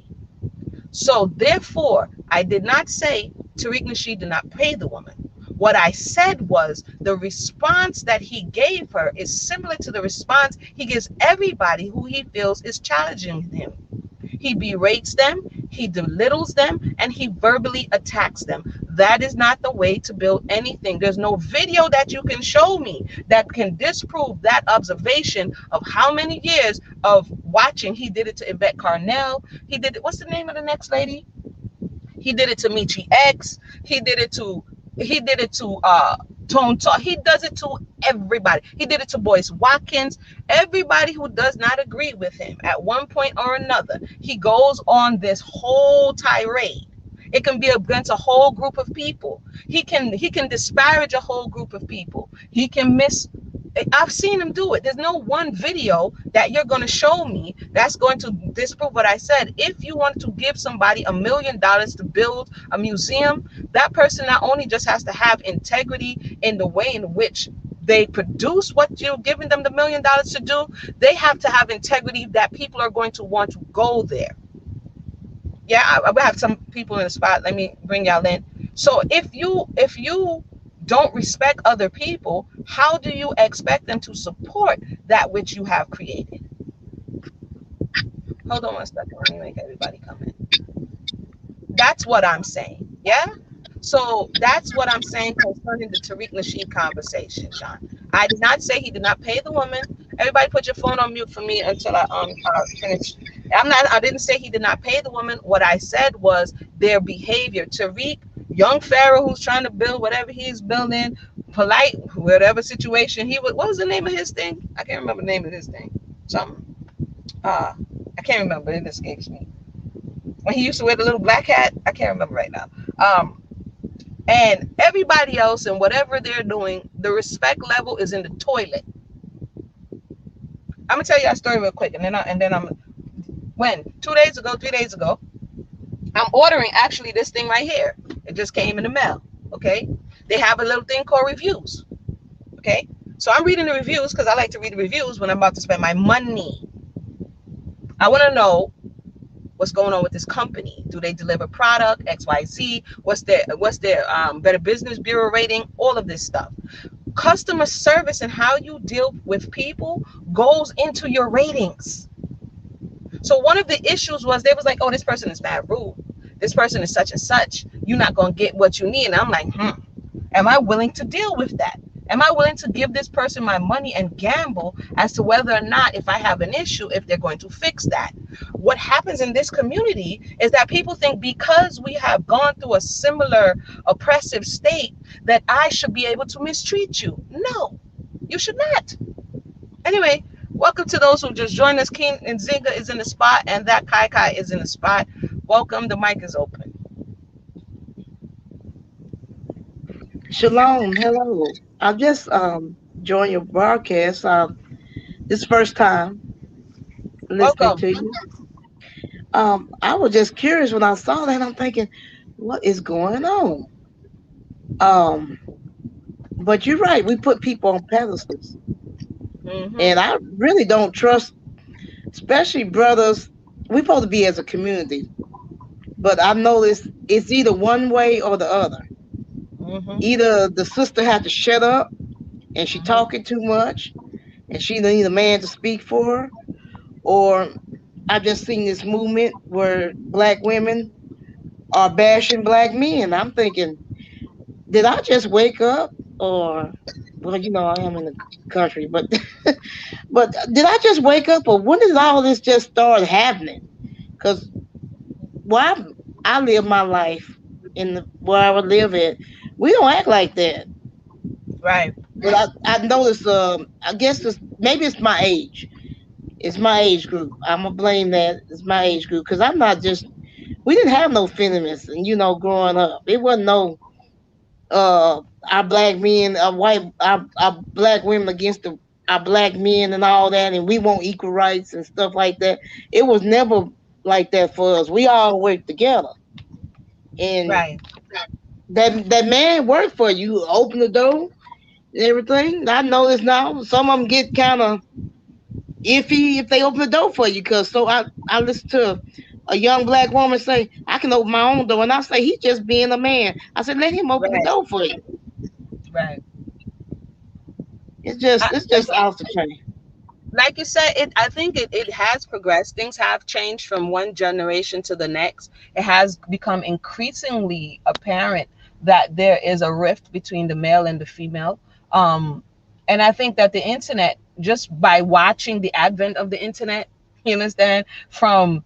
So therefore, I did not say Tariq Nasheed did not pay the woman. What I said was the response that he gave her is similar to the response he gives everybody who he feels is challenging him. He berates them, he belittles them, and he verbally attacks them. That is not the way to build anything. There's no video that you can show me that can disprove that observation of how many years of watching. He did it to Yvette Carnell. He did it. What's the name of the next lady? He did it to Michi X. He did it to Tone Talk. He does it to everybody. He did it to Boyce Watkins. Everybody who does not agree with him at one point or another, he goes on this whole tirade. It can be against a whole group of people. He can disparage a whole group of people. He can I've seen him do it. There's no one video that you're going to show me that's going to disprove what I said. If you want to give somebody $1 million to build a museum, that person not only just has to have integrity in the way in which they produce what you're giving them the $1 million to do, they have to have integrity that people are going to want to go there. Yeah, I have some people in the spot. Let me bring y'all in. So if you don't respect other people, how do you expect them to support that which you have created? Hold on one second. Let me make everybody come in. That's what I'm saying. Yeah? So that's what I'm saying concerning the Tariq Nasheed conversation, John. I did not say he did not pay the woman. Everybody put your phone on mute for me until I finish. I didn't say he did not pay the woman. What I said was their behavior. Tariq, young Pharaoh who's trying to build whatever he's building, Polight, whatever situation he was. What was the name of his thing? I can't remember the name of his thing. Something. I can't remember. It escapes me. When he used to wear the little black hat, I can't remember right now. And everybody else and whatever they're doing, the respect level is in the toilet. I'm gonna tell you that story real quick, and then I'm when 2 days ago, 3 days ago, I'm ordering actually this thing right here. It just came in the mail. Okay, they have a little thing called reviews. Okay, so I'm reading the reviews because I like to read the reviews when I'm about to spend my money. I want to know what's going on with this company. Do they deliver product XYZ? What's their Better Business Bureau rating? All of this stuff. Customer service and how you deal with people goes into your ratings. So one of the issues was they was like, oh, this person is bad rude. This person is such and such. You're not going to get what you need. And I'm like, am I willing to deal with that? Am I willing to give this person my money and gamble as to whether or not, if I have an issue, if they're going to fix that? What happens in this community is that people think because we have gone through a similar oppressive state that I should be able to mistreat you. No, you should not. Anyway, welcome to those who just joined us. King and Zinga is in the spot, and that Kai Kai is in the spot. Welcome. The mic is open. Shalom, hello. I just joined your broadcast. This first time listening Welcome. to you. I was just curious when I saw that. I'm thinking, what is going on? But you're right. We put people on pedestals, and I really don't trust, especially brothers. We're supposed to be as a community, but I've noticed it's either one way or the other. Either the sister had to shut up and she talking too much and she need a man to speak for her, or I've just seen this movement where black women are bashing black men. I'm thinking, did I just wake up or well, I am in the country, but but did I just wake up, or when did all this just start happening? Because why I live my life in where I would live at, we don't act like that. Right. But I noticed. I guess maybe it's my age. It's my age group. I'm gonna blame that. It's my age group because I'm not just. We didn't have no feminists, and growing up, it wasn't no our black men, our black women against our black men and all that, and we want equal rights and stuff like that. It was never like that for us. We all worked together, and Right. that man worked for you. Open the door and everything. I notice now some of them get kind of iffy if they open the door for you, because I listen to a young black woman say, I can open my own door, and I say he's just being a man. I said let him open the Right. door for you. Right. It's just off the chain. Like you said, I think it has progressed. Things have changed from one generation to the next. It has become increasingly apparent that there is a rift between the male and the female. Um, and I think that the internet, just by watching the advent of the internet, you understand, from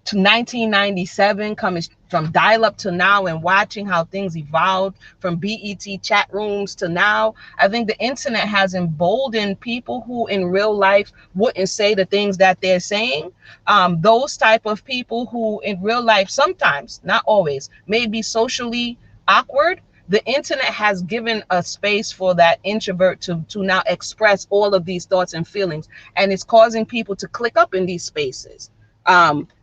to 1997, coming from dial up to now, and watching how things evolved from BET chat rooms to now, I think the internet has emboldened people who in real life wouldn't say the things that they're saying. Those type of people who in real life sometimes, not always, may be socially awkward. The internet has given a space for that introvert to now express all of these thoughts and feelings, and it's causing people to click up in these spaces.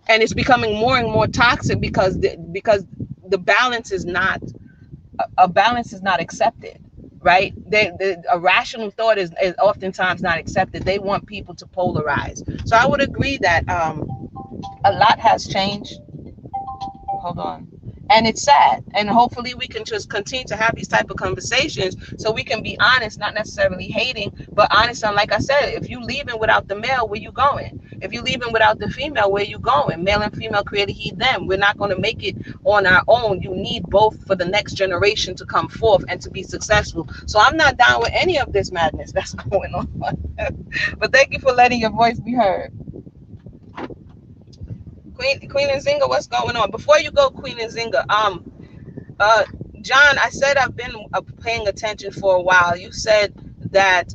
And it's becoming more and more toxic because the balance is not a balance is not accepted, right? A rational thought is oftentimes not accepted. They want people to polarize. So I would agree that a lot has changed. Hold on. And it's sad, and hopefully we can just continue to have these type of conversations so we can be honest, not necessarily hating, but honest. And like I said, if you leaving without the male, where you going? If you leaving without the female, where you going? Male and female created he them. We're not going to make it on our own. You need both for the next generation to come forth and to be successful. So I'm not down with any of this madness that's going on. But thank you for letting your voice be heard. Queen and Zinga, what's going on? Before you go, Queen and Zinga, uh, John, I said I've been paying attention for a while. You said that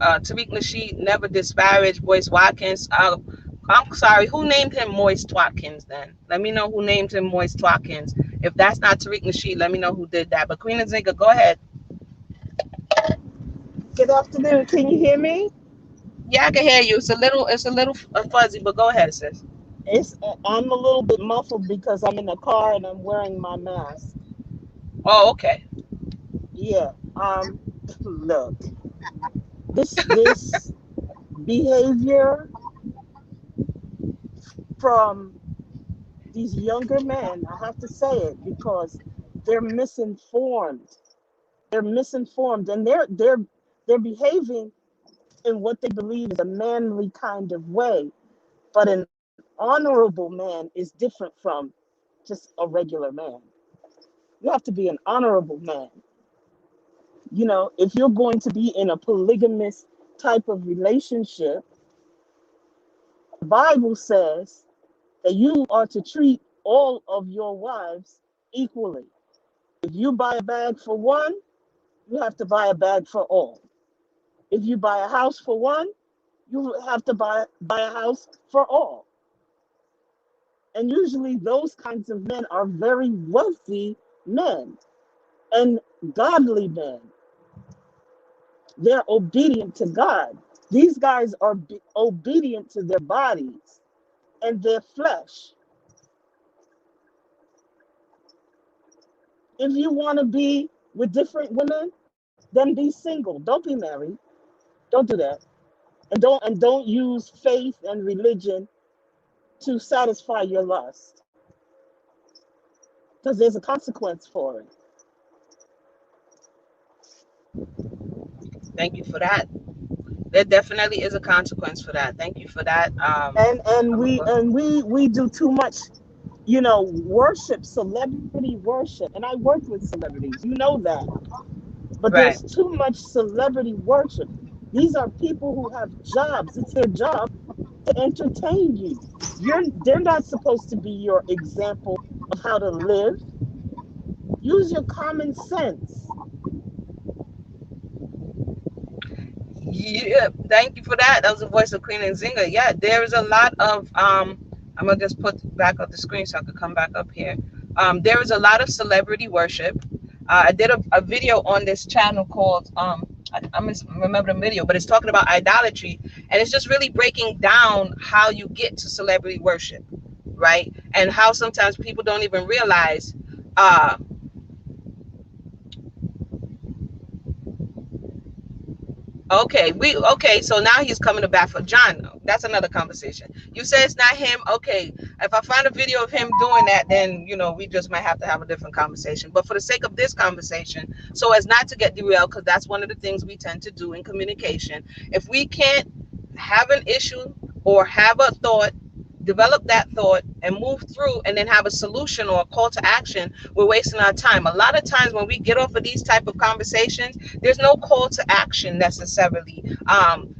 Tariq Nasheed never disparaged Boyce Watkins. I'm sorry, who named him Moist Watkins then? Let me know who named him Moist Watkins. If that's not Tariq Nasheed, let me know who did that. But Queen and Zinga, go ahead. Good afternoon. Can you hear me? Yeah, I can hear you. It's a little fuzzy, but go ahead, sis. It's I'm a little bit muffled because I'm in the car and I'm wearing my mask. Oh, okay. Yeah. Look, this behavior from these younger men, I have to say it because they're misinformed. They're misinformed, and they're behaving in what they believe is a manly kind of way. But an honorable man is different from just a regular man. You have to be an honorable man. If you're going to be in a polygamous type of relationship, the Bible says that you are to treat all of your wives equally. If you buy a bag for one, you have to buy a bag for all. If you buy a house for one, you have to buy a house for all. And usually those kinds of men are very wealthy men and godly men. They're obedient to God. These guys are obedient to their bodies and their flesh. If you want to be with different women, then be single. Don't be married. Don't do that. And don't use faith and religion to satisfy your lust, because there's a consequence for it. Thank you for that. There definitely is a consequence for that. Thank you for that. And I'm gonna we go. and we do too much, worship, celebrity worship. And I work with celebrities. You know that. But Right. there's too much celebrity worship. These are people who have jobs. It's their job to entertain you. They're not supposed to be your example of how to live. Use your common sense. Yeah, thank you for that. That was the voice of Queen and Zinga. Yeah, there is a lot of I'm gonna just put back up the screen so I could come back up here. There is a lot of celebrity worship. I did a video on this channel called I remember the video, but it's talking about idolatry, and it's just really breaking down how you get to celebrity worship, right? And how sometimes people don't even realize uh okay, so now he's coming to bat for John. That's another conversation. You say it's not him. Okay, if I find a video of him doing that, then we just might have to have a different conversation. But for the sake of this conversation, so as not to get derailed, because that's one of the things we tend to do in communication. If we can't have an issue or have a thought, develop that thought and move through, and then have a solution or a call to action, we're wasting our time. A lot of times when we get off of these type of conversations, there's no call to action necessarily.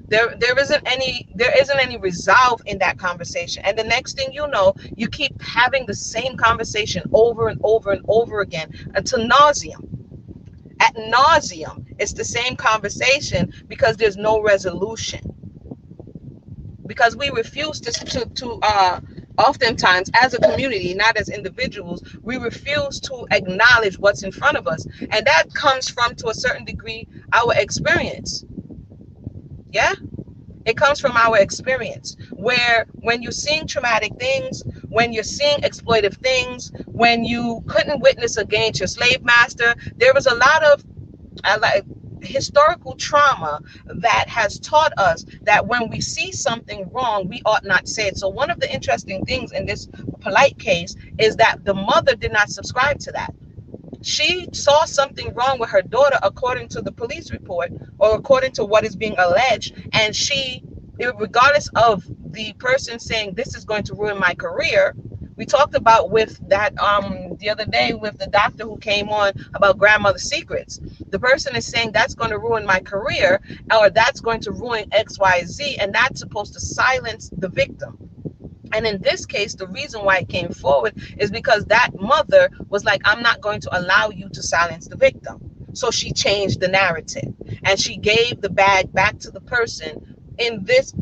There isn't any resolve in that conversation, and the next thing you know, you keep having the same conversation over and over and over again until nauseum. At nauseum, it's the same conversation because there's no resolution, because we refuse to oftentimes as a community, not as individuals, we refuse to acknowledge what's in front of us, and that comes from, to a certain degree, our experience. Yeah, it comes from our experience, where when you're seeing traumatic things, when you're seeing exploitive things, when you couldn't witness against your slave master, there was a lot of historical trauma that has taught us that when we see something wrong, we ought not say it. So one of the interesting things in this Polight case is that the mother did not subscribe to that. She saw something wrong with her daughter, according to the police report, or according to what is being alleged, and she, regardless of the person saying this is going to ruin my career. We talked about with that the other day with the doctor who came on about grandmother secrets. The person is saying that's going to ruin my career, or that's going to ruin XYZ, and that's supposed to silence the victim. And in this case, the reason why it came forward is because that mother was like, I'm not going to allow you to silence the victim. So she changed the narrative, and she gave the bag back to the person in this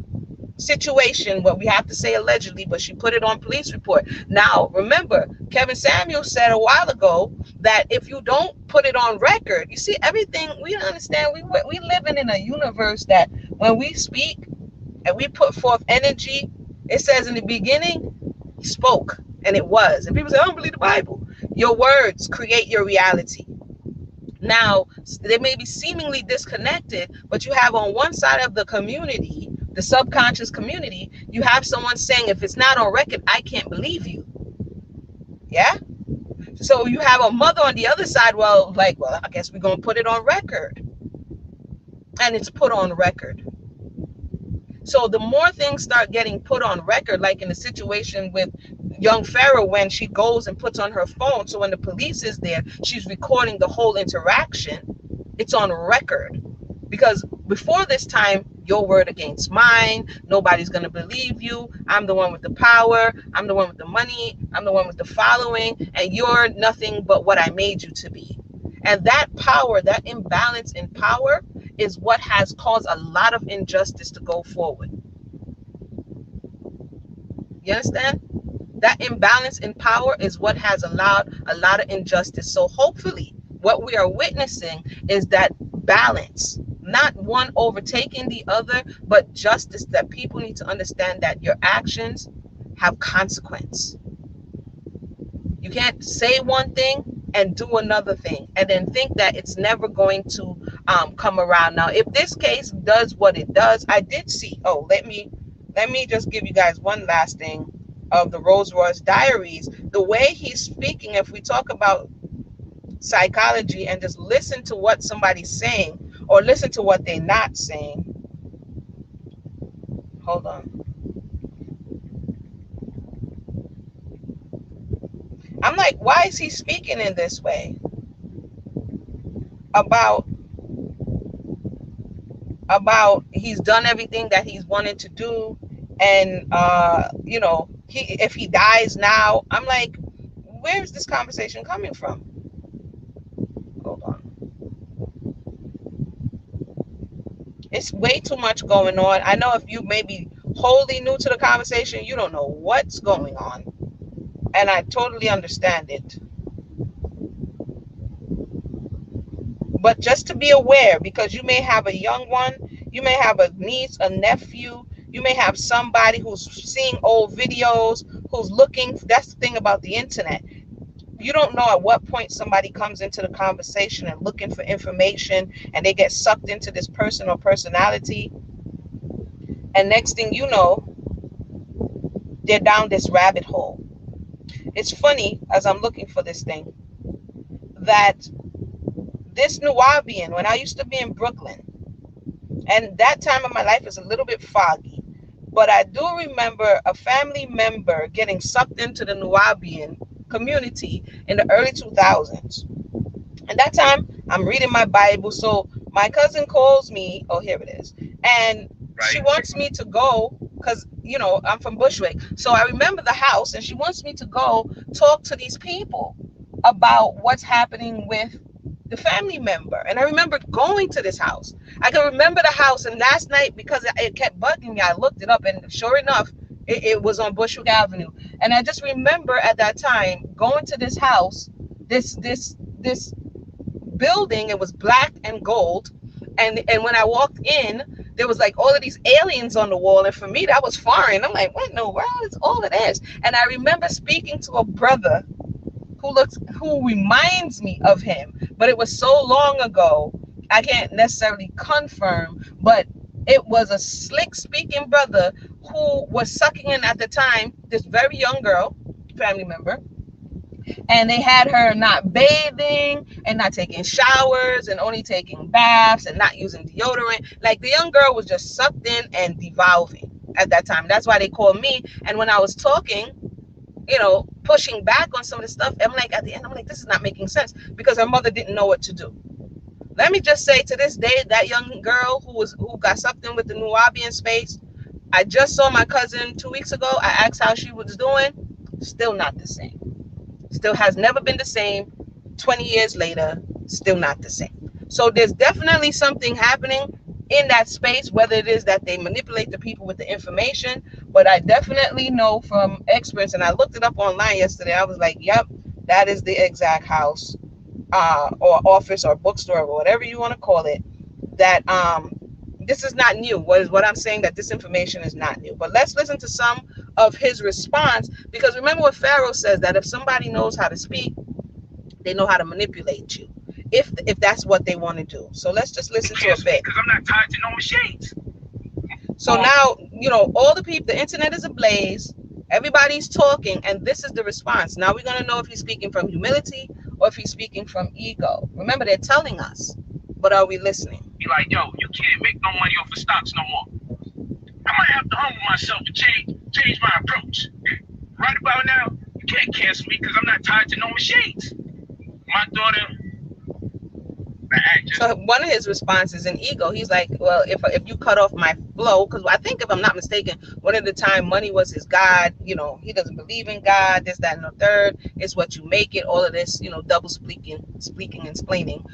situation, what we have to say allegedly, but she put it on police report. Now, remember, Kevin Samuel said a while ago that if you don't put it on record, you see, everything, we understand, we living in a universe that when we speak and we put forth energy, it says in the beginning, he spoke, and it was. And people say, I don't believe the Bible. Your words create your reality. Now, they may be seemingly disconnected, but you have on one side of the community, the subconscious community, you have someone saying, if it's not on record, I can't believe you. Yeah? So you have a mother on the other side, well, I guess we're going to put it on record. And it's put on record. So the more things start getting put on record, like in the situation with young Phaorah, when she goes and puts on her phone, so when the police is there, she's recording the whole interaction, it's on record. Because before this time, your word against mine, nobody's going to believe you, I'm the one with the power, I'm the one with the money, I'm the one with the following, and you're nothing but what I made you to be. And that power, that imbalance in power, is what has caused a lot of injustice to go forward. You understand? That imbalance in power is what has allowed a lot of injustice. So hopefully what we are witnessing is that balance, not one overtaking the other, but justice, that people need to understand that your actions have consequence. You can't say one thing and do another thing and then think that it's never going to come around. Now, if this case does what it does, I did see, let me just give you guys one last thing of the Rolls Royce Diaries. The way he's speaking, if we talk about psychology and just listen to what somebody's saying or listen to what they're not saying. Hold on. I'm like, why is he speaking in this way about about he's done everything that he's wanted to do, and if he dies now. I'm like, where is this conversation coming from? Hold on. It's way too much going on. I know if you may be wholly new to the conversation, you don't know what's going on, and I totally understand it. But just to be aware, because you may have a young one, you may have a niece, a nephew, you may have somebody who's seeing old videos, who's looking. That's the thing about the internet. You don't know at what point somebody comes into the conversation and looking for information, and they get sucked into this person or personality. And next thing you know, they're down this rabbit hole. It's funny, as I'm looking for this thing, that this Nubian, when I used to be in Brooklyn, and that time of my life is a little bit foggy, but I do remember a family member getting sucked into the Nubian community in the early 2000s. And that time, I'm reading my Bible, so my cousin calls me, oh, here it is, and she wants me to go, because, I'm from Bushwick, so I remember the house, and she wants me to go talk to these people about what's happening with the family member. And I remember going to this house. I can remember the house, and last night, because it kept bugging me, I looked it up, and sure enough, it was on Bushwick Avenue. And I just remember at that time going to this house, this building. It was black and gold, and when I walked in, there was like all of these aliens on the wall, and for me that was foreign. I'm like, what in the world is all of this? And I remember speaking to a brother who reminds me of him, but it was so long ago I can't necessarily confirm, but it was a slick speaking brother who was sucking in at the time this very young girl, family member, and they had her not bathing and not taking showers and only taking baths and not using deodorant. Like, the young girl was just sucked in and devolving at that time. That's why they called me. And when I was talking, pushing back on some of the stuff, I'm like, at the end, I'm like, this is not making sense, because her mother didn't know what to do. Let me just say, to this day, that young girl who got sucked in with the Nubian space, I just saw my cousin 2 weeks ago. I asked how she was doing. Still not the same. Still has never been the same. 20 years later, still not the same. So there's definitely something happening in that space, whether it is that they manipulate the people with the information. But I definitely know from experts, and I looked it up online yesterday. I was like, yep, that is the exact house or office or bookstore or whatever you want to call it, that this is not new. What I'm saying, that this information is not new. But let's listen to some of his response, because remember what Pharaoh says, that if somebody knows how to speak, they know how to manipulate you, if that's what they want to do. So let's just listen to a bit. Because I'm not tied to no machines. So now, all the people, the internet is ablaze. Everybody's talking, and this is the response. Now we're going to know if he's speaking from humility or if he's speaking from ego. Remember, they're telling us, but are we listening? Be like, yo, you can't make no money off of stocks no more. I might have to humble myself and change my approach. Right about now, you can't cancel me because I'm not tied to no machines. My daughter, so one of his responses in ego, he's like, well, if you cut off my flow, because I think, if I'm not mistaken, one of the time money was his God. He doesn't believe in God, this, that, and the third. It's what you make it. All of this, double speaking and explaining.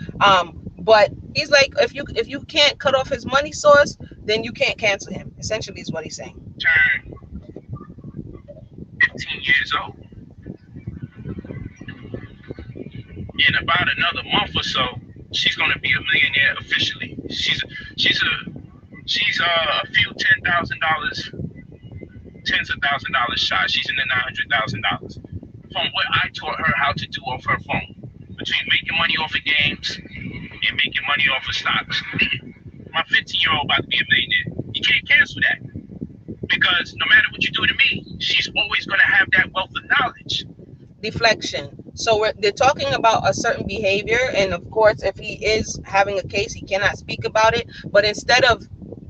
But he's like, if you can't cut off his money source, then you can't cancel him. Essentially, is what he's saying. Turn 15 years old. In about another month or so, she's going to be a millionaire officially. She's a few tens of $1,000s shy. She's in the $900,000 from what I taught her how to do off her phone, between making money off of games and making money off of stocks. My 15-year-old about to be a millionaire. You can't cancel that, because no matter what you do to me, she's always going to have that wealth of knowledge. Deflection. So they're talking about a certain behavior, and of course, if he is having a case, he cannot speak about it. But instead of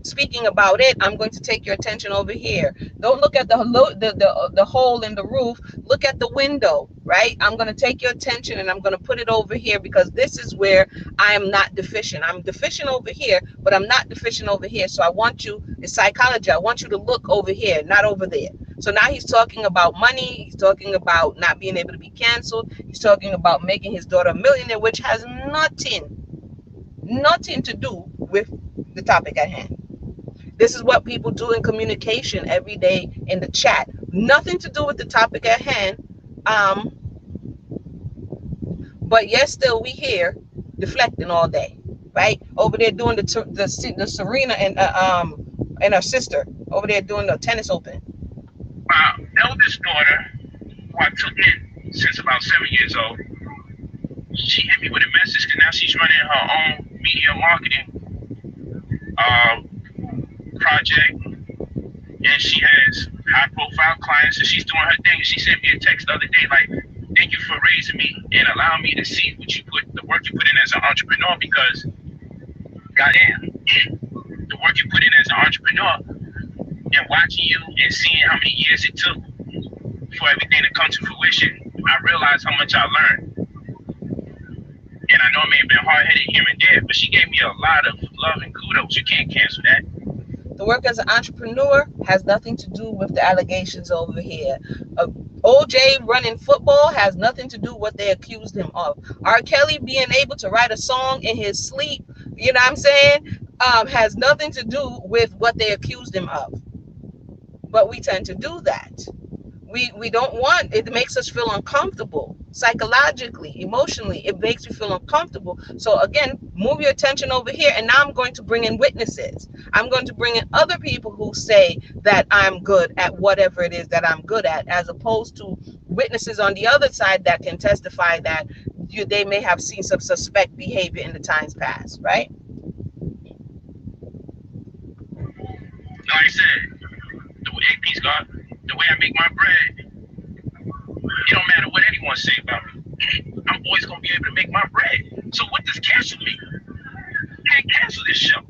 speaking about it, I'm going to take your attention over here. Don't look at the hole in the roof. Look at the window, right? I'm going to take your attention and I'm going to put it over here because this is where I am not deficient. I'm deficient over here, but I'm not deficient over here. So I want you, it's psychology. I want you to look over here, not over there. So now he's talking about money. He's talking about not being able to be canceled. He's talking about making his daughter a millionaire, which has nothing to do with the topic at hand. This is what people do in communication every day in the chat. Nothing to do with the topic at hand. But yet still we here deflecting all day, right? Over there doing the Serena and her sister over there doing the tennis open. My eldest daughter, who I took in since about 7 years old, she hit me with a message because now she's running her own media marketing project, and she has high-profile clients, and she's doing her thing. And she sent me a text the other day like, "Thank you for raising me and allowing me to see the work you put in as an entrepreneur, because goddamn, the work you put in as an entrepreneur and watching you and seeing how many years it took for everything to come to fruition, I realized how much I learned. And I know it may have been hard-headed here and there, but she gave me a lot of love and kudos. You can't cancel that." The work as an entrepreneur has nothing to do with the allegations over here. OJ running football has nothing to do with what they accused him of. R. Kelly being able to write a song in his sleep, you know what I'm saying, has nothing to do with what they accused him of. But we tend to do that. We don't want, it makes us feel uncomfortable psychologically, emotionally. It makes you feel uncomfortable. So again, move your attention over here, and now I'm going to bring in witnesses. I'm going to bring in other people who say that I'm good at whatever it is that I'm good at, as opposed to witnesses on the other side that can testify that they may have seen some suspect behavior in the times past, right? Like I said, peace, God, the way I make my bread, it don't matter what anyone say about me. I'm always gonna be able to make my bread. So what does cancel me? You can't cancel this show.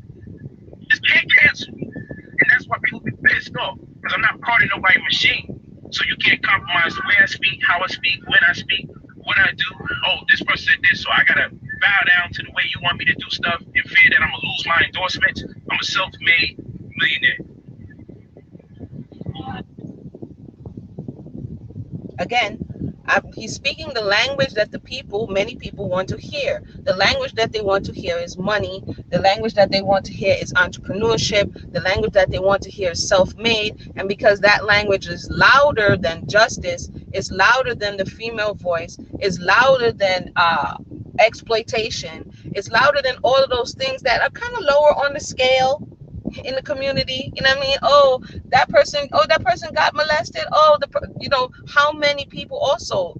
Just can't cancel. And that's why people be pissed off, because I'm not part of nobody's machine. So you can't compromise the way I speak, how I speak, when I speak, what I do. Oh, this person said this, so I gotta bow down to the way you want me to do stuff in fear that I'm gonna lose my endorsements. I'm a self-made millionaire. Again, he's speaking the language that many people want to hear. The language that they want to hear is money. The language that they want to hear is entrepreneurship. The language that they want to hear is self-made. And because that language is louder than justice, it's louder than the female voice, it's louder than exploitation, it's louder than all of those things that are kind of lower on the scale in the community. You know what I mean? Oh, that person got molested. Oh, how many people also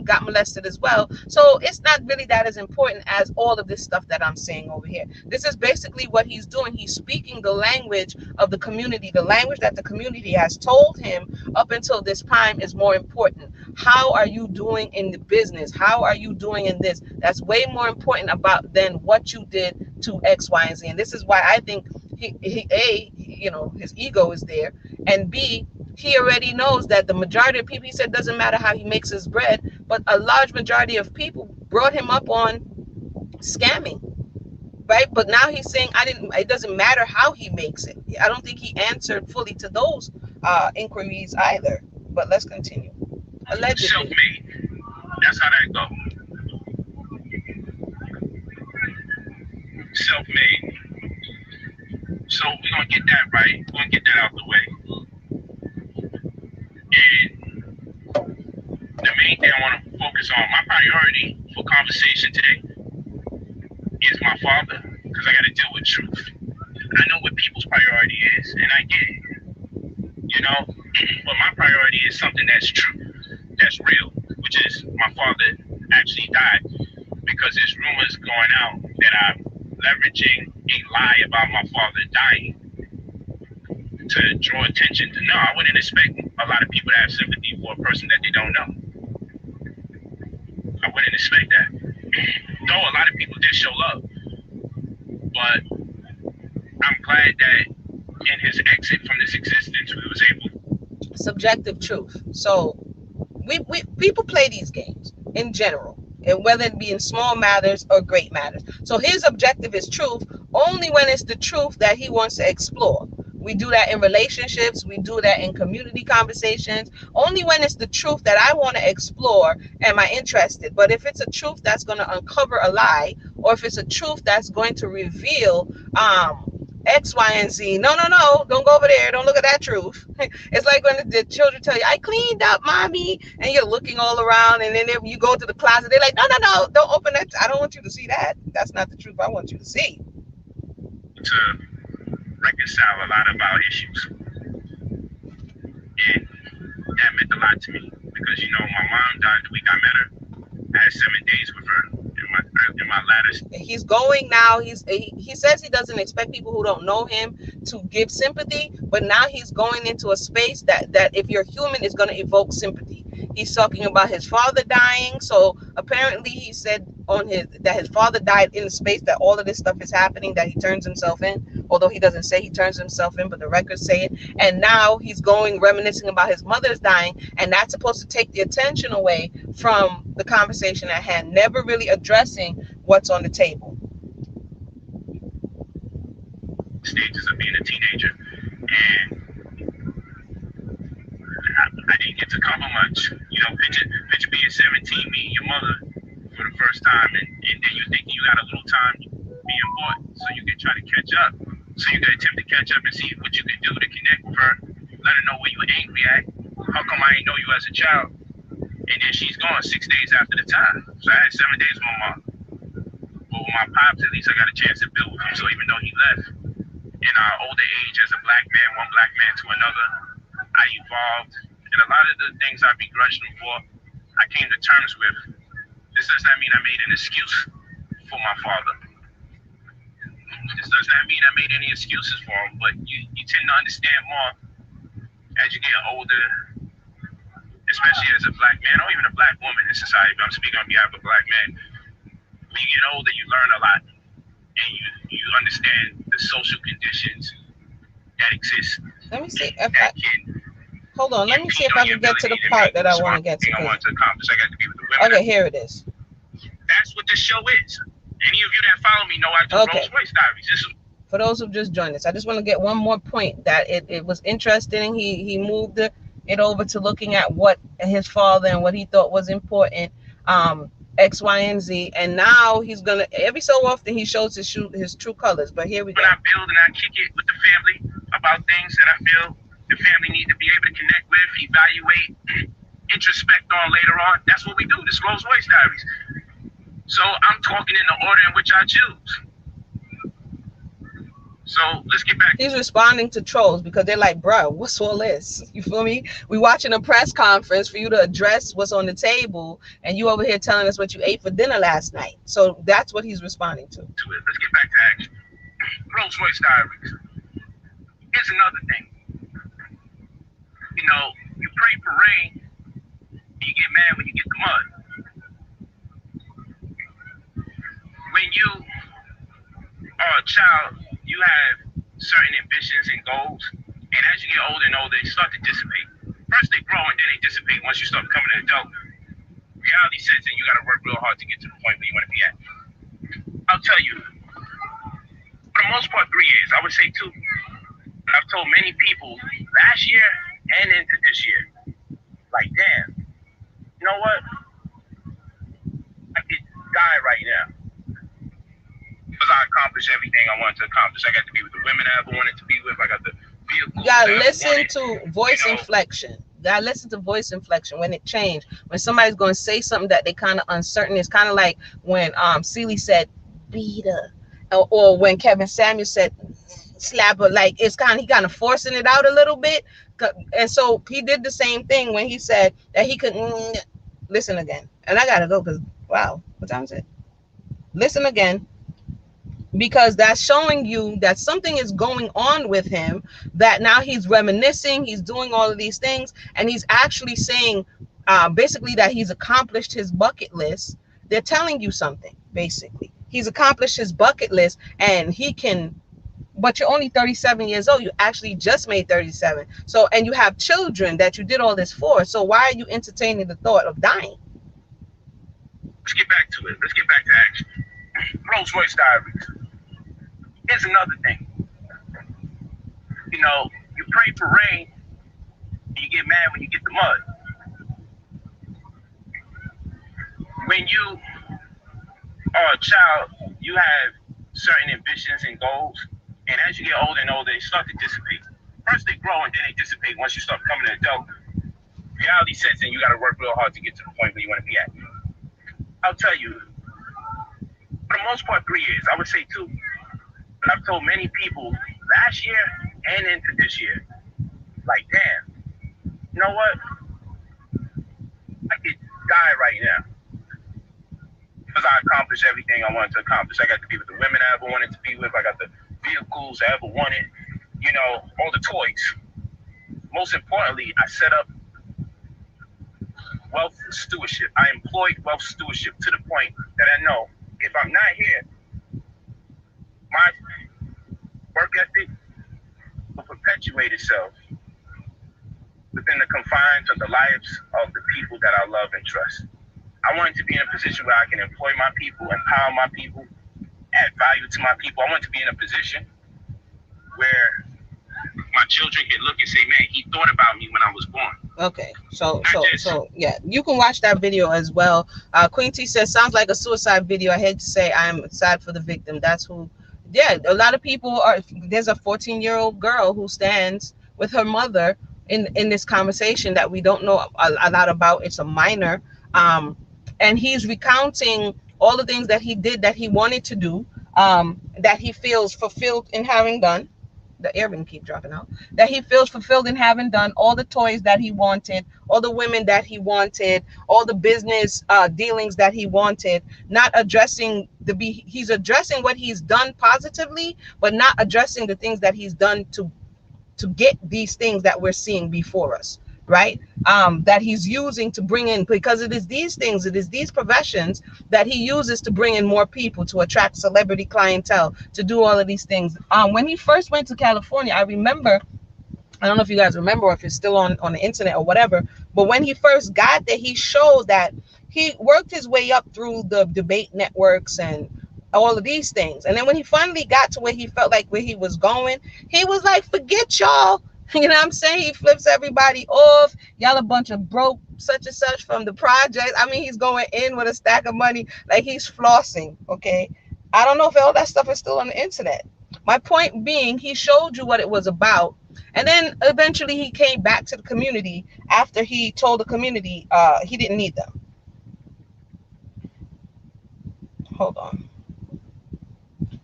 got molested as well. So it's not really that as important as all of this stuff that I'm saying over here. This is basically what he's doing. He's speaking the language of the community. The language that the community has told him up until this time is more important. How are you doing in the business? How are you doing in this? That's way more important than what you did to X, Y, and Z. And this is why I think his ego is there, and B, he already knows that the majority of people, he said, doesn't matter how he makes his bread, but a large majority of people brought him up on scamming, right? But now he's saying, it doesn't matter how he makes it. I don't think he answered fully to those inquiries either, but let's continue. Allegedly. Self-made. That's how that goes. Self-made. So we're going to get that right. We're going to get that out the way. And the main thing I want to focus on, my priority for conversation today is my father, because I got to deal with truth. I know what people's priority is, and I get it. But my priority is something that's true, that's real, which is my father actually died because there's rumors going out that I'm leveraging a lie about my father dying to draw attention to. No, I wouldn't expect a lot of people to have sympathy for a person that they don't know. I wouldn't expect that. Though a lot of people did show love. But I'm glad that in his exit from this existence, we was able. Subjective truth. So we people play these games in general, and whether it be in small matters or great matters. So his objective is truth only when it's the truth that he wants to explore. We do that in relationships, we do that in community conversations. Only when it's the truth that I want to explore am I interested. But if it's a truth that's going to uncover a lie, or if it's a truth that's going to reveal X, Y, and Z, no, don't go over there, don't look at that truth. It's like when the children tell you, I cleaned up, mommy, and you're looking all around, and then if you go to the closet, they're like, no, don't open that. I don't want you to see that. That's not the truth I want you to see. To reconcile a lot of our issues, and that meant a lot to me because my mom died the week I met her. I had 7 days with her in my latter. He's going now. He says he doesn't expect people who don't know him to give sympathy, but now he's going into a space that if you're human is going to evoke sympathy. He's talking about his father dying. So apparently he said that his father died in the space that all of this stuff is happening, that he turns himself in, although he doesn't say he turns himself in, but the records say it. And now he's going reminiscing about his mother's dying, and that's supposed to take the attention away from the conversation at hand, never really addressing what's on the table. Stages of being a teenager, and I didn't get to cover much. Picture being 17, meeting your mother for the first time, and then you think you got a little time being born, so you can try to catch up. So you can attempt to catch up and see what you can do to connect with her, let her know where you were angry at. How come I didn't know you as a child? And then she's gone 6 days after the time. So I had 7 days with my mom. But with my pops, at least I got a chance to build with him. So even though he left in our older age as a black man, one black man to another, I evolved. And a lot of the things I begrudged him for, I came to terms with. This does not mean I made an excuse for my father. This does not mean I made any excuses for him, but you tend to understand more as you get older, especially as a black man or even a black woman in society. But I'm speaking on behalf of black men. When you get older, you learn a lot, and you understand the social conditions that exist. Let me see if hold on. Let me see if I can get to the part that I want to get to. I want to accomplish. I got to be with the women. Okay, here it is. That's what this show is. Any of you that follow me know I do Rolls Royce Diaries. For those who've just joined us, I just want to get one more point that it was interesting. He moved it over to looking at what his father and what he thought was important, X, Y, and Z, and now he's gonna every so often he shows his true colors. But here we go. When I build and I kick it with the family about things that I feel the family need to be able to connect with, evaluate, introspect on later on. That's what we do. This Rolls Royce Diaries. So I'm talking in the order in which I choose. So let's get back. He's responding to trolls because they're like, bro, what's all this? You feel me? We watching a press conference for you to address what's on the table, and you over here telling us what you ate for dinner last night. So that's what he's responding to. Let's get back to action. Rolls Royce Diaries. Here's another thing. You pray for rain, and you get mad when you get the mud. When you are a child, you have certain ambitions and goals, and as you get older and older, they start to dissipate. First they grow, and then they dissipate once you start becoming an adult. Reality sets in, you got to work real hard to get to the point where you want to be at. I'll tell you, for the most part, 3 years, I would say 2. I've told many people last year and into this year, like, damn, you know what? I could die right now. Because I accomplished everything I wanted to accomplish. I got to be with the women I ever wanted to be with. I got the vehicles. You gotta listen to voice inflection. You gotta listen to voice inflection when it changed. When somebody's going to say something that they kind of uncertain, it's kind of like when Celie said, beat her. Or when Kevin Samuel said, slap her. Like, he kind of forcing it out a little bit. And so he did the same thing when he said that he could listen again. And I gotta go because, wow, what time is it? Listen again. Because that's showing you that something is going on with him, that now he's reminiscing, he's doing all of these things, and he's actually saying basically that he's accomplished his bucket list. They're telling you something, basically. He's accomplished his bucket list, and he can but you're only 37 years old. You actually just made 37. So, and you have children that you did all this for. So why are you entertaining the thought of dying? Let's get back to it. Let's get back to action. Rolls Royce Diaries. Here's another thing. You know, you pray for rain, and you get mad when you get the mud. When you are a child, you have certain ambitions and goals, and as you get older and older, they start to dissipate. First they grow and then they dissipate once you start becoming an adult. Reality sets in, you got to work real hard to get to the point where you want to be at. I'll tell you, for the most part, 3 years. I would say 2. But I've told many people last year and into this year, like, damn, you know what? I could die right now. Because I accomplished everything I wanted to accomplish. I got to be with the women I ever wanted to be with. I got the vehicles I ever wanted. You know, all the toys. Most importantly, I set up wealth stewardship. I employed wealth stewardship to the point that I know if I'm not here, my work ethic will perpetuate itself within the confines of the lives of the people that I love and trust. I wanted to be in a position where I can employ my people, empower my people, add value to my people. I want to be in a position where my children can look and say, man, he thought about me when I was born. Okay, so yeah, you can watch that video as well. Queen T says, sounds like a suicide video. I hate to say, I'm sad for the victim. That's who. Yeah, a lot of people are. There's a 14-year-old girl who stands with her mother in this conversation that we don't know a lot about. It's a minor, and he's recounting all the things that he did that he wanted to do, that he feels fulfilled in having done. The earring keep dropping out. That he feels fulfilled in having done all the toys that he wanted, all the women that he wanted, all the business dealings that he wanted. Not addressing he's addressing what he's done positively, but not addressing the things that he's done to get these things that we're seeing before us, right? That he's using to bring in, because it is these things, it is these professions that he uses to bring in more people, to attract celebrity clientele, to do all of these things. When he first went to California, I remember, I don't know if you guys remember or if it's still on the internet or whatever, but when he first got there, he showed that he worked his way up through the debate networks and all of these things. And then when he finally got to where he felt like where he was going, he was like, forget y'all. You know what I'm saying? He flips everybody off. Y'all a bunch of broke such and such from the project. I mean, he's going in with a stack of money like he's flossing, okay? I don't know if all that stuff is still on the internet. My point being, he showed you what it was about. And then eventually he came back to the community after he told the community he didn't need them. Hold on.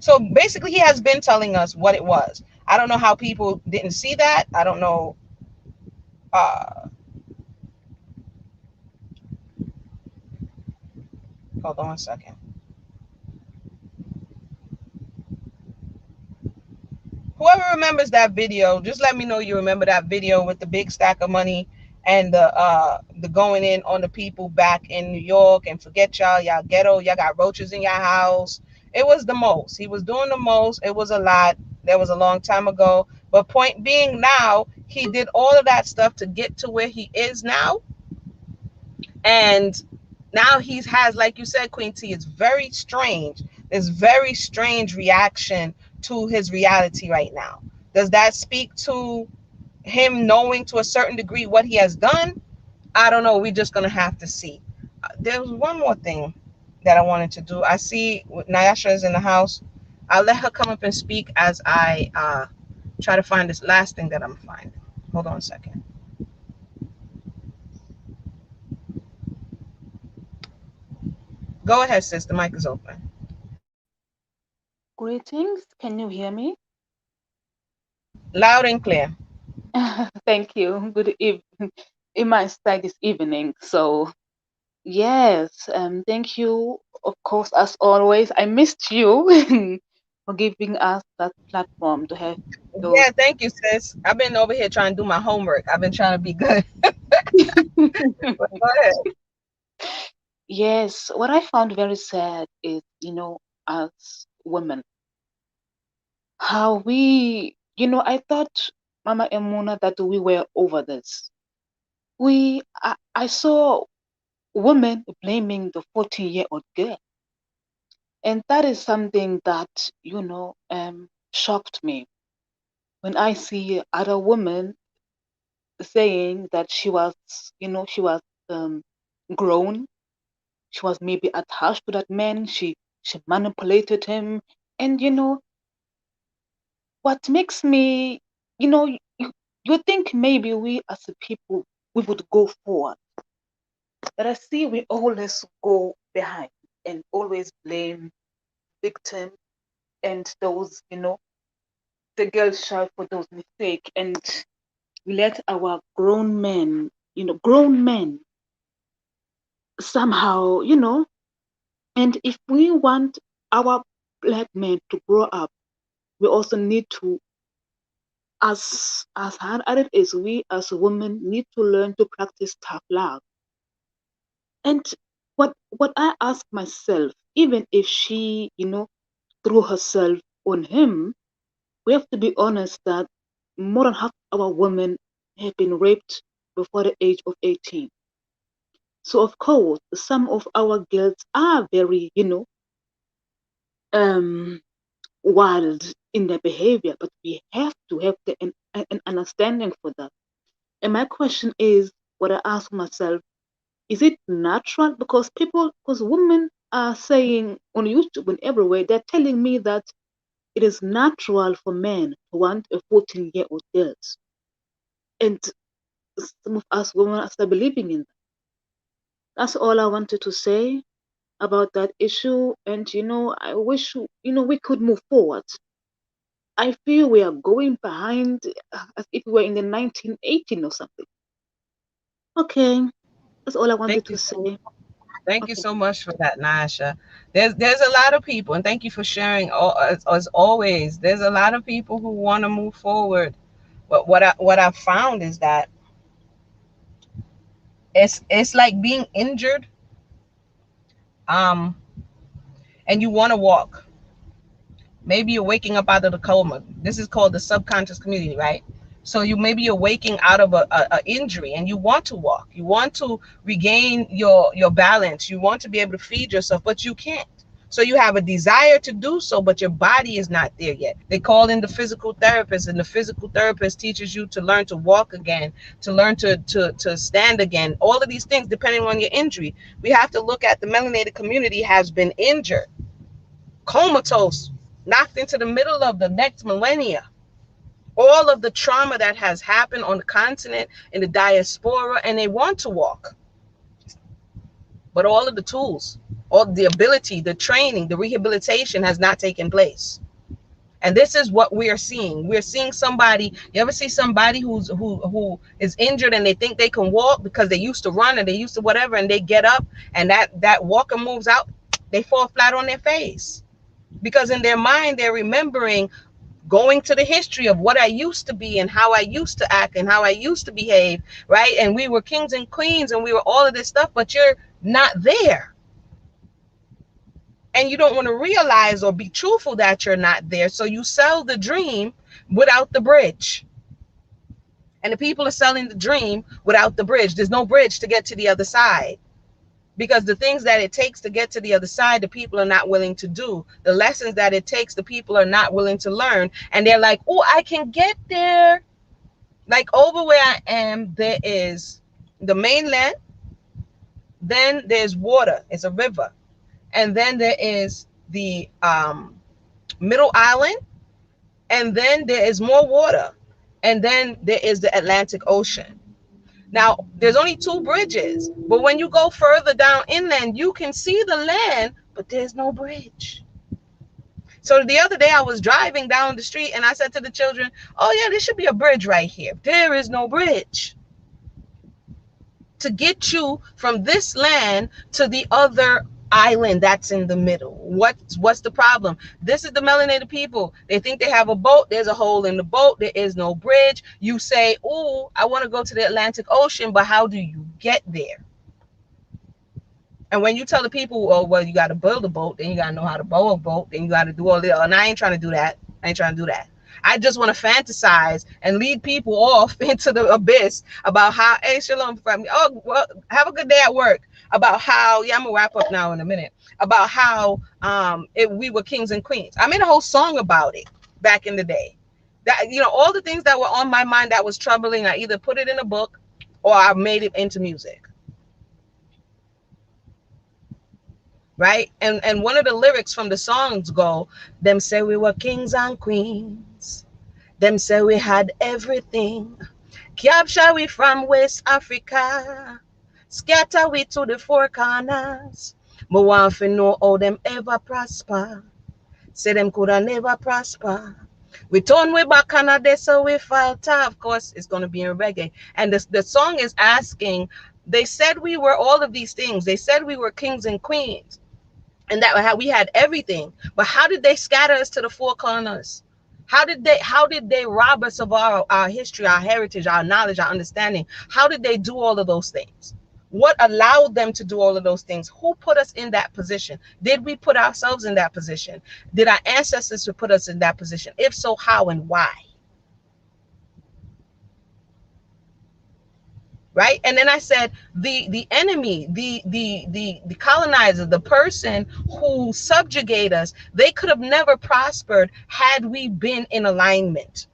So basically he has been telling us what it was. I don't know how people didn't see that. I don't know. Hold on 1 second. Whoever remembers that video, just let me know you remember that video with the big stack of money and the going in on the people back in New York. And forget y'all ghetto, y'all got roaches in your house. It was the most. He was doing the most. It was a lot. That was a long time ago. But point being, now he did all of that stuff to get to where he is now. And now he has, like you said, Queen T, it's very strange. There's very strange reaction to his reality right now. Does that speak to him knowing to a certain degree what he has done? I don't know. We're just going to have to see. There was one more thing that I wanted to do. I see Nyasha is in the house. I'll let her come up and speak as I try to find this last thing that I'm finding. Hold on a second. Go ahead, sis. The mic is open. Greetings. Can you hear me? Loud and clear. Thank you. Good evening. It might start this evening. So, yes, thank you. Of course, as always, I missed you for giving us that platform to have those. Yeah, thank you, sis. I've been over here trying to do my homework. I've been trying to be good. But go ahead. Yes, what I found very sad is, as women, how we, I thought, Mama Emuna, that we were over this. I saw women blaming the 14-year-old girl. And that is something that, shocked me. When I see other women saying that she was um, grown, she was maybe attached to that man, she manipulated him. And what makes me, you think maybe we as a people, we would go forward. But I see we always go behind and always blame victim and those, the girls shy for those mistakes, and we let our grown men somehow, and if we want our black men to grow up, we also need to, as hard as it is, we as women need to learn to practice tough love. And what I ask myself, even if she, threw herself on him, we have to be honest that more than half our women have been raped before the age of 18. So of course, some of our girls are very, um, wild in their behavior, but we have to have an understanding for that. And my question is, what I ask myself, is it natural? Because women are saying on YouTube and everywhere, they're telling me that it is natural for men to want a 14-year-old girl. And some of us women are still believing in that. That's all I wanted to say about that issue. And I wish we could move forward. I feel we are going behind as if we were in the 1918 or something. Okay, that's all I wanted Thank to you. say. Thank you Okay. so much for that, Nasha. There's a lot of people, and thank you for sharing. As always, there's a lot of people who want to move forward. But what I found is that it's like being injured, um, and you want to walk. Maybe you're waking up out of the coma. This is called the subconscious community, right? So you're waking out of a injury, and you want to walk. You want to regain your balance. You want to be able to feed yourself, but you can't. So you have a desire to do so, but your body is not there yet. They call in the physical therapist, and the physical therapist teaches you to learn to walk again, to learn to stand again. All of these things depending on your injury. We have to look at the melanated community has been injured, comatose, knocked into the middle of the next millennia. All of the trauma that has happened on the continent, in the diaspora, and they want to walk. But all of the tools, all the ability, the training, the rehabilitation has not taken place. And this is what we are seeing. We're seeing somebody. You ever see somebody who is injured and they think they can walk because they used to run and they used to whatever, and they get up and that walker moves out, they fall flat on their face because in their mind they're remembering going to the history of what I used to be and how I used to act and how I used to behave, right? And we were kings and queens and we were all of this stuff, but you're not there. And you don't want to realize or be truthful that you're not there. So you sell the dream without the bridge. And the people are selling the dream without the bridge. There's no bridge to get to the other side. Because the things that it takes to get to the other side, the people are not willing to do. The lessons that it takes, the people are not willing to learn. And they're like, oh, I can get there. Like over where I am, there is the mainland. Then there's water. It's a river. And then there is the middle island. And then there is more water. And then there is the Atlantic Ocean. Now, there's only two bridges, but when you go further down inland, you can see the land, but there's no bridge. So the other day I was driving down the street and I said to the children, oh yeah, there should be a bridge right here. There is no bridge to get you from this land to the other island that's in the middle. What's the problem? This is the melanated people. They think they have a boat. There's a hole in the boat. There is no bridge. You say, oh, I want to go to the Atlantic Ocean, but how do you get there? And when you tell the people, oh, well, you got to build a boat, then you got to know how to bow a boat, then you got to do all this. And I ain't trying to do that. I ain't trying to do that. I just want to fantasize and lead people off into the abyss about how, hey, shalom family. Oh, well, have a good day at work. About how, yeah, I'm gonna wrap up now in a minute. About how we were kings and queens. I made a whole song about it back in the day. That, you know, all the things that were on my mind that was troubling, I either put it in a book or I made it into music. Right? And one of the lyrics from the songs go, them say we were kings and queens. Them say we had everything. Capture we from West Africa. Scatter we to the four corners. But want to know how them ever prosper. Say them coulda never prosper. We turn way back Canada, so we falter. Of course, it's going to be in reggae. And the song is asking, they said we were all of these things. They said we were kings and queens. And that how we had everything. But how did they scatter us to the four corners? How did they rob us of our history, our heritage, our knowledge, our understanding? How did they do all of those things? What allowed them to do all of those things? Who put us in that position? Did we put ourselves in that position? Did our ancestors put us in that position? If so, how and why? Right? And then I said the enemy, the colonizer, the person who subjugate us, they could have never prospered had we been in alignment.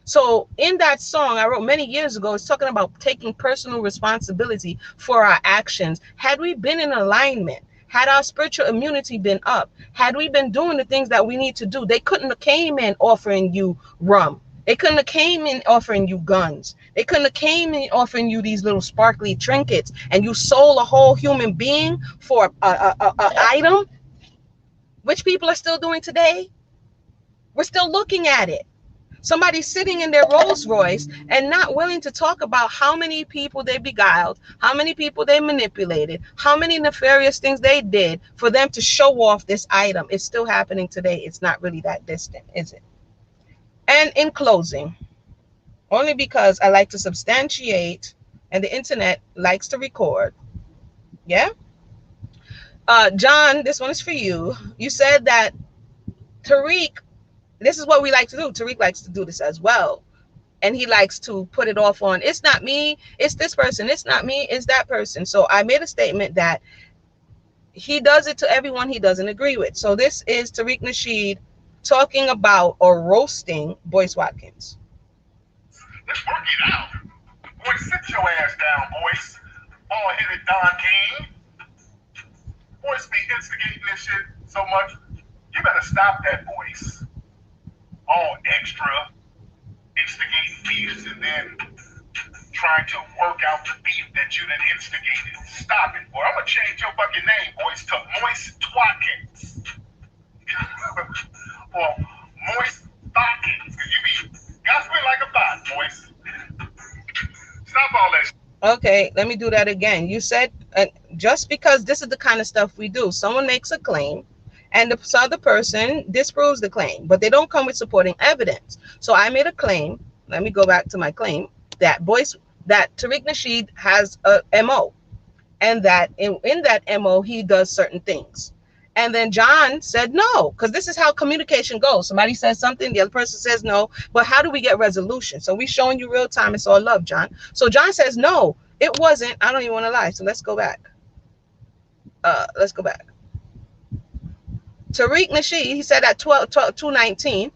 So in that song I wrote many years ago, it's talking about taking personal responsibility for our actions. Had we been in alignment, had our spiritual immunity been up, had we been doing the things that we need to do, they couldn't have came in offering you rum. They couldn't have came in offering you guns. They couldn't have came in offering you these little sparkly trinkets, and you sold a whole human being for a item, which people are still doing today. We're still looking at it. Somebody sitting in their Rolls Royce and not willing to talk about how many people they beguiled, how many people they manipulated, how many nefarious things they did for them to show off this item. It's still happening today. It's not really that distant, is it? And in closing, only because I like to substantiate and the internet likes to record. Yeah. John, this one is for you. You said that Tariq, this is what we like to do. Tariq likes to do this as well. And he likes to put it off on, it's not me, it's this person, it's not me, it's that person. So I made a statement that he does it to everyone he doesn't agree with. So this is Tariq Nasheed talking about or roasting Boyce Watkins. Let's work it out. Boy, sit your ass down, Boyce. Ball-headed Don King. Boyce be instigating this shit so much. You better stop that, Boyce. All extra, instigating beefs and then trying to work out the beef that you done instigated. Stop it, boy. I'm gonna change your fucking name, Boyce, to Moist Twatkins. Or Moist Thotkins. Cause you be gossiping like a bot, Boyce. Stop all that shit. Okay, let me do that again. You said just because this is the kind of stuff we do, someone makes a claim and the other person disproves the claim, but they don't come with supporting evidence. So I made a claim. Let me go back to my claim that Tariq Nasheed has a MO, and that in that MO he does certain things. And then John said no, because this is how communication goes. Somebody says something, the other person says no, but how do we get resolution? So we're showing you real time. It's all love, John. So John says no, it wasn't. I don't even want to lie. So let's go back. Let's go back. Tariq Nasheed, he said at 2:19,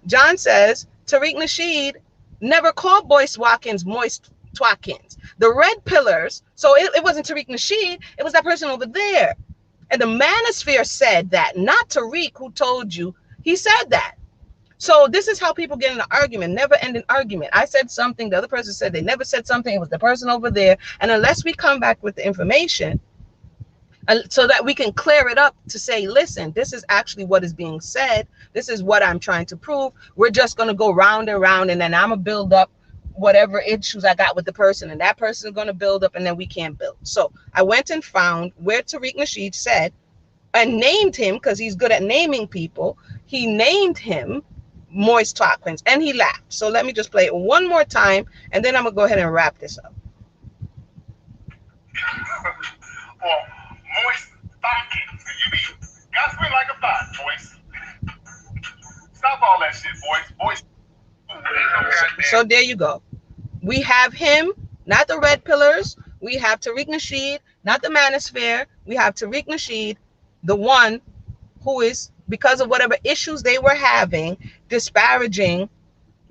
John says Tariq Nasheed never called Boyce Watkins Moist Twatkins. The red pillars, so it wasn't Tariq Nasheed, it was that person over there. And the manosphere said that, not Tariq who told you. He said that. So this is how people get in an argument, never ending argument. I said something, the other person said they never said something, it was the person over there. And unless we come back with the information, so that we can clear it up to say, listen, this is actually what is being said. This is what I'm trying to prove. We're just going to go round and round, and then I'm going to build up whatever issues I got with the person, and that person is going to build up, and then we can't build. So I went and found where Tariq Nasheed said and named him, because he's good at naming people. He named him Moist Twatkins, and he laughed. So let me just play it one more time, and then I'm going to go ahead and wrap this up. Or Moist Thotkins. You be gossiping like a bot, Boyce. Stop all that shit, boys. So there you go. We have him, not the red pillars. We have Tariq Nasheed, not the manosphere. We have Tariq Nasheed, the one who is, because of whatever issues they were having, disparaging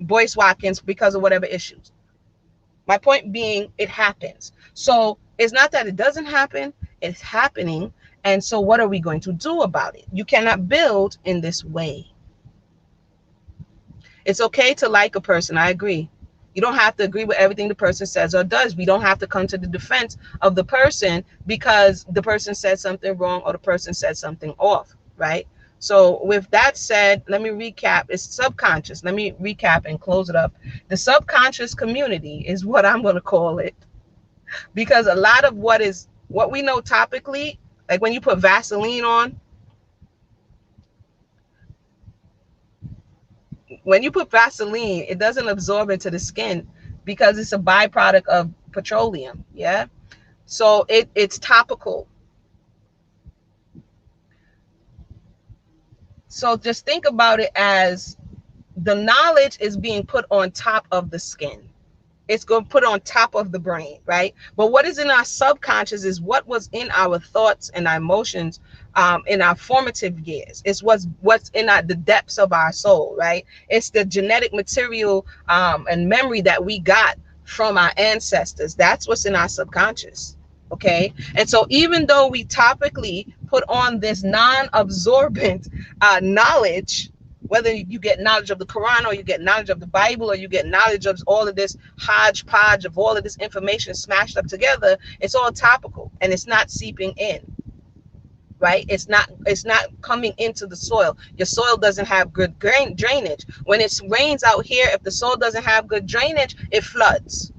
Boyce Watkins because of whatever issues. My point being, it happens. So it's not that it doesn't happen, it's happening. And so what are we going to do about it? You cannot build in this way. It's okay to like a person. I agree. You don't have to agree with everything the person says or does. We don't have to come to the defense of the person because the person said something wrong or the person said something off, right? So with that said, let me recap. It's subconscious. Let me recap and close it up. The subconscious community is what I'm going to call it, because a lot of what we know topically, like when you put Vaseline on, it doesn't absorb into the skin because it's a byproduct of petroleum. Yeah. So it's topical. So just think about it as the knowledge is being put on top of the skin. It's going to put on top of the brain, right? But what is in our subconscious is what was in our thoughts and our emotions in our formative years. It's what's in the depths of our soul, right? It's the genetic material and memory that we got from our ancestors. That's what's in our subconscious, okay? And so even though we topically put on this non-absorbent knowledge, whether you get knowledge of the Quran or you get knowledge of the Bible or you get knowledge of all of this hodgepodge of all of this information smashed up together, it's all topical and it's not seeping in, right? It's not coming into the soil. Your soil doesn't have good drainage. When it rains out here, if the soil doesn't have good drainage, it floods.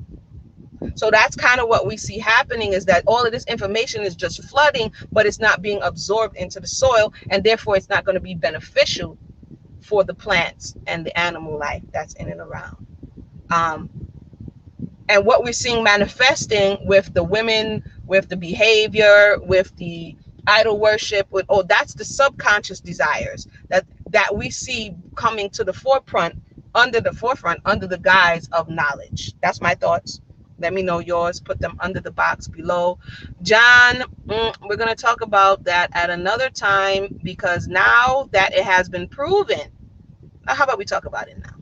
So that's kind of what we see happening, is that all of this information is just flooding, but it's not being absorbed into the soil, and therefore it's not going to be beneficial for the plants and the animal life that's in and around. And what we're seeing manifesting with the women, with the behavior, with the idol worship, that's the subconscious desires that we see coming to the forefront under the guise of knowledge. That's my thoughts. Let me know yours. Put them under the box below. John, we're going to talk about that at another time, because now that it has been proven, how about we talk about it now?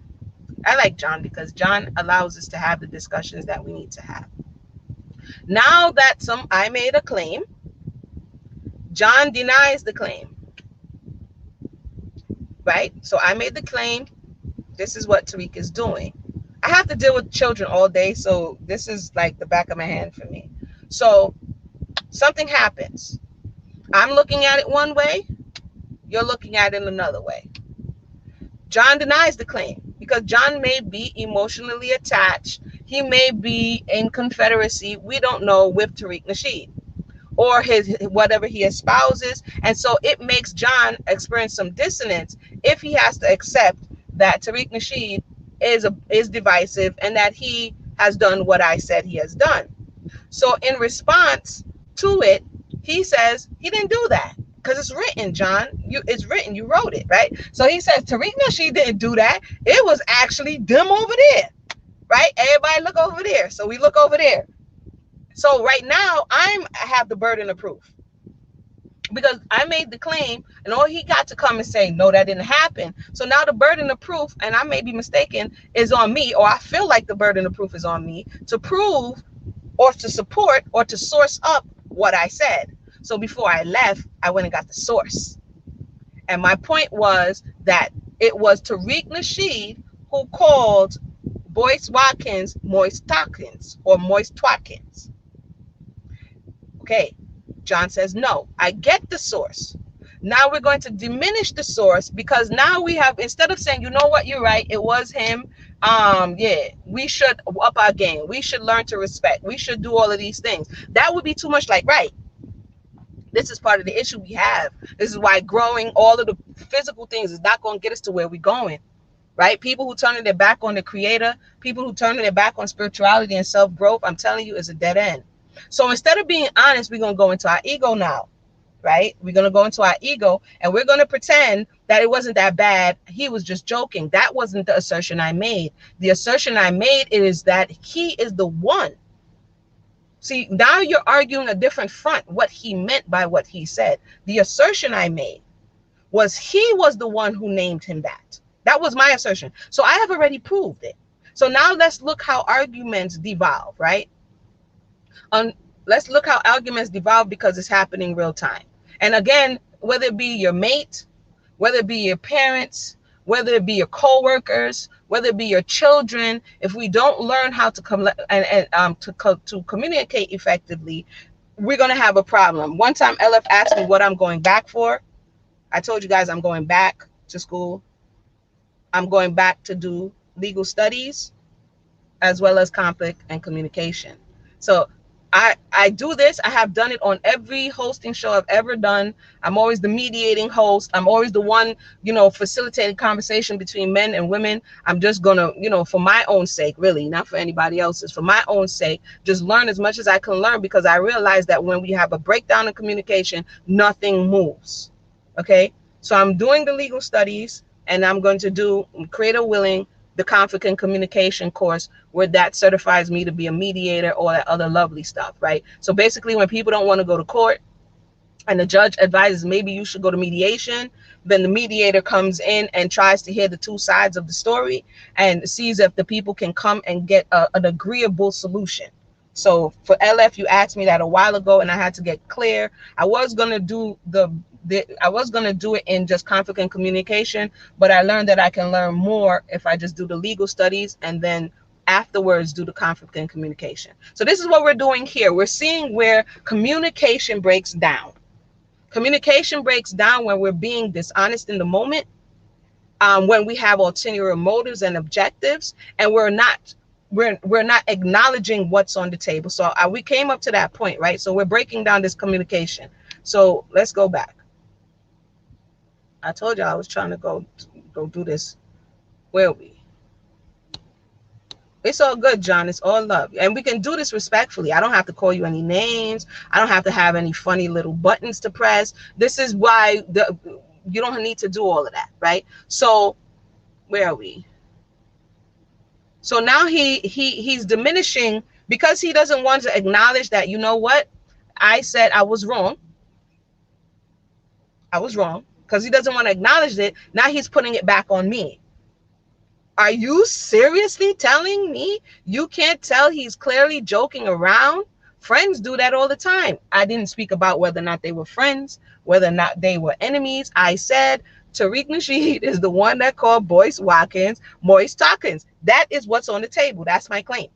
I like John because John allows us to have the discussions that we need to have. Now that I made a claim, John denies the claim, right? So I made the claim. This is what Tariq is doing. I have to deal with children all day, so this is like the back of my hand for me. So something happens. I'm looking at it one way. You're looking at it another way. John denies the claim because John may be emotionally attached. He may be in confederacy, we don't know, with Tariq Nasheed or his whatever he espouses. And so it makes John experience some dissonance if he has to accept that Tariq Nasheed is divisive and that he has done what I said he has done. So in response to it, he says he didn't do that. Because it's written, John. It's written. You wrote it, right? So he says, Tariq Nasheed didn't do that. It was actually them over there, right? Everybody look over there. So we look over there. So right now, I have the burden of proof. Because I made the claim, and all he got to come and say, no, that didn't happen. So now the burden of proof, and I may be mistaken, is on me, or I feel like the burden of proof is on me to prove or to support or to source up what I said. So before I left, I went and got the source. And my point was that it was Tariq Nasheed who called Boyce Watkins Moist Watkins or Moist Watkins. Okay, John says, no, I get the source. Now we're going to diminish the source because now we have, instead of saying, you know what, you're right, it was him. Yeah, we should up our game. We should learn to respect. We should do all of these things. That would be too much like, right. This is part of the issue we have. This is why growing all of the physical things is not going to get us to where we're going, right? People who turn their back on the creator, people who turn their back on spirituality and self-growth, I'm telling you, is a dead end. So instead of being honest, we're going to go into our ego now, right? We're going to go into our ego and we're going to pretend that it wasn't that bad. He was just joking. That wasn't the assertion I made. The assertion I made is that he is the one. See, now you're arguing a different front, what he meant by what he said. The assertion I made was he was the one who named him that. That was my assertion. So I have already proved it. So now let's look how arguments devolve, right? Let's look how arguments devolve, because it's happening real time. And again, whether it be your mate, whether it be your parents, whether it be your co-workers, whether it be your children, if we don't learn how to to communicate effectively, we're going to have a problem. One time LF asked me what I'm going back for. I told you guys I'm going back to school. I'm going back to do legal studies as well as conflict and communication. So I do this. I have done it on every hosting show I've ever done. I'm always the mediating host. I'm always the one, facilitating conversation between men and women. I'm just gonna, for my own sake, really, not for anybody else's, for my own sake, just learn as much as I can learn, because I realize that when we have a breakdown in communication, nothing moves. Okay, so I'm doing the legal studies, and I'm going to do Creator Willing, the conflict and communication course, where that certifies me to be a mediator, or that other lovely stuff, right? So basically, when people don't want to go to court and the judge advises maybe you should go to mediation, then the mediator comes in and tries to hear the two sides of the story and sees if the people can come and get an agreeable solution. So for LF, you asked me that a while ago, and I had to get clear. I was going to do it in just conflict and communication, but I learned that I can learn more if I just do the legal studies and then afterwards do the conflict and communication. So this is what we're doing here. We're seeing where communication breaks down. Communication breaks down when we're being dishonest in the moment, when we have ulterior motives and objectives, and we're not acknowledging what's on the table. So we came up to that point, right? So we're breaking down this communication. So let's go back. I told you I was trying to go do this. Where are we? It's all good, John. It's all love. And we can do this respectfully. I don't have to call you any names. I don't have to have any funny little buttons to press. This is why you don't need to do all of that, right? So where are we? So now he's diminishing, because he doesn't want to acknowledge that, you know what? I said I was wrong. I was wrong. Because he doesn't want to acknowledge it. Now he's putting it back on me. Are you seriously telling me you can't tell he's clearly joking around? Friends do that all the time. I didn't speak about whether or not they were friends, whether or not they were enemies. I said Tariq Nasheed is the one that called Boyce Watkins Moist Talkins. That is what's on the table. That's my claim.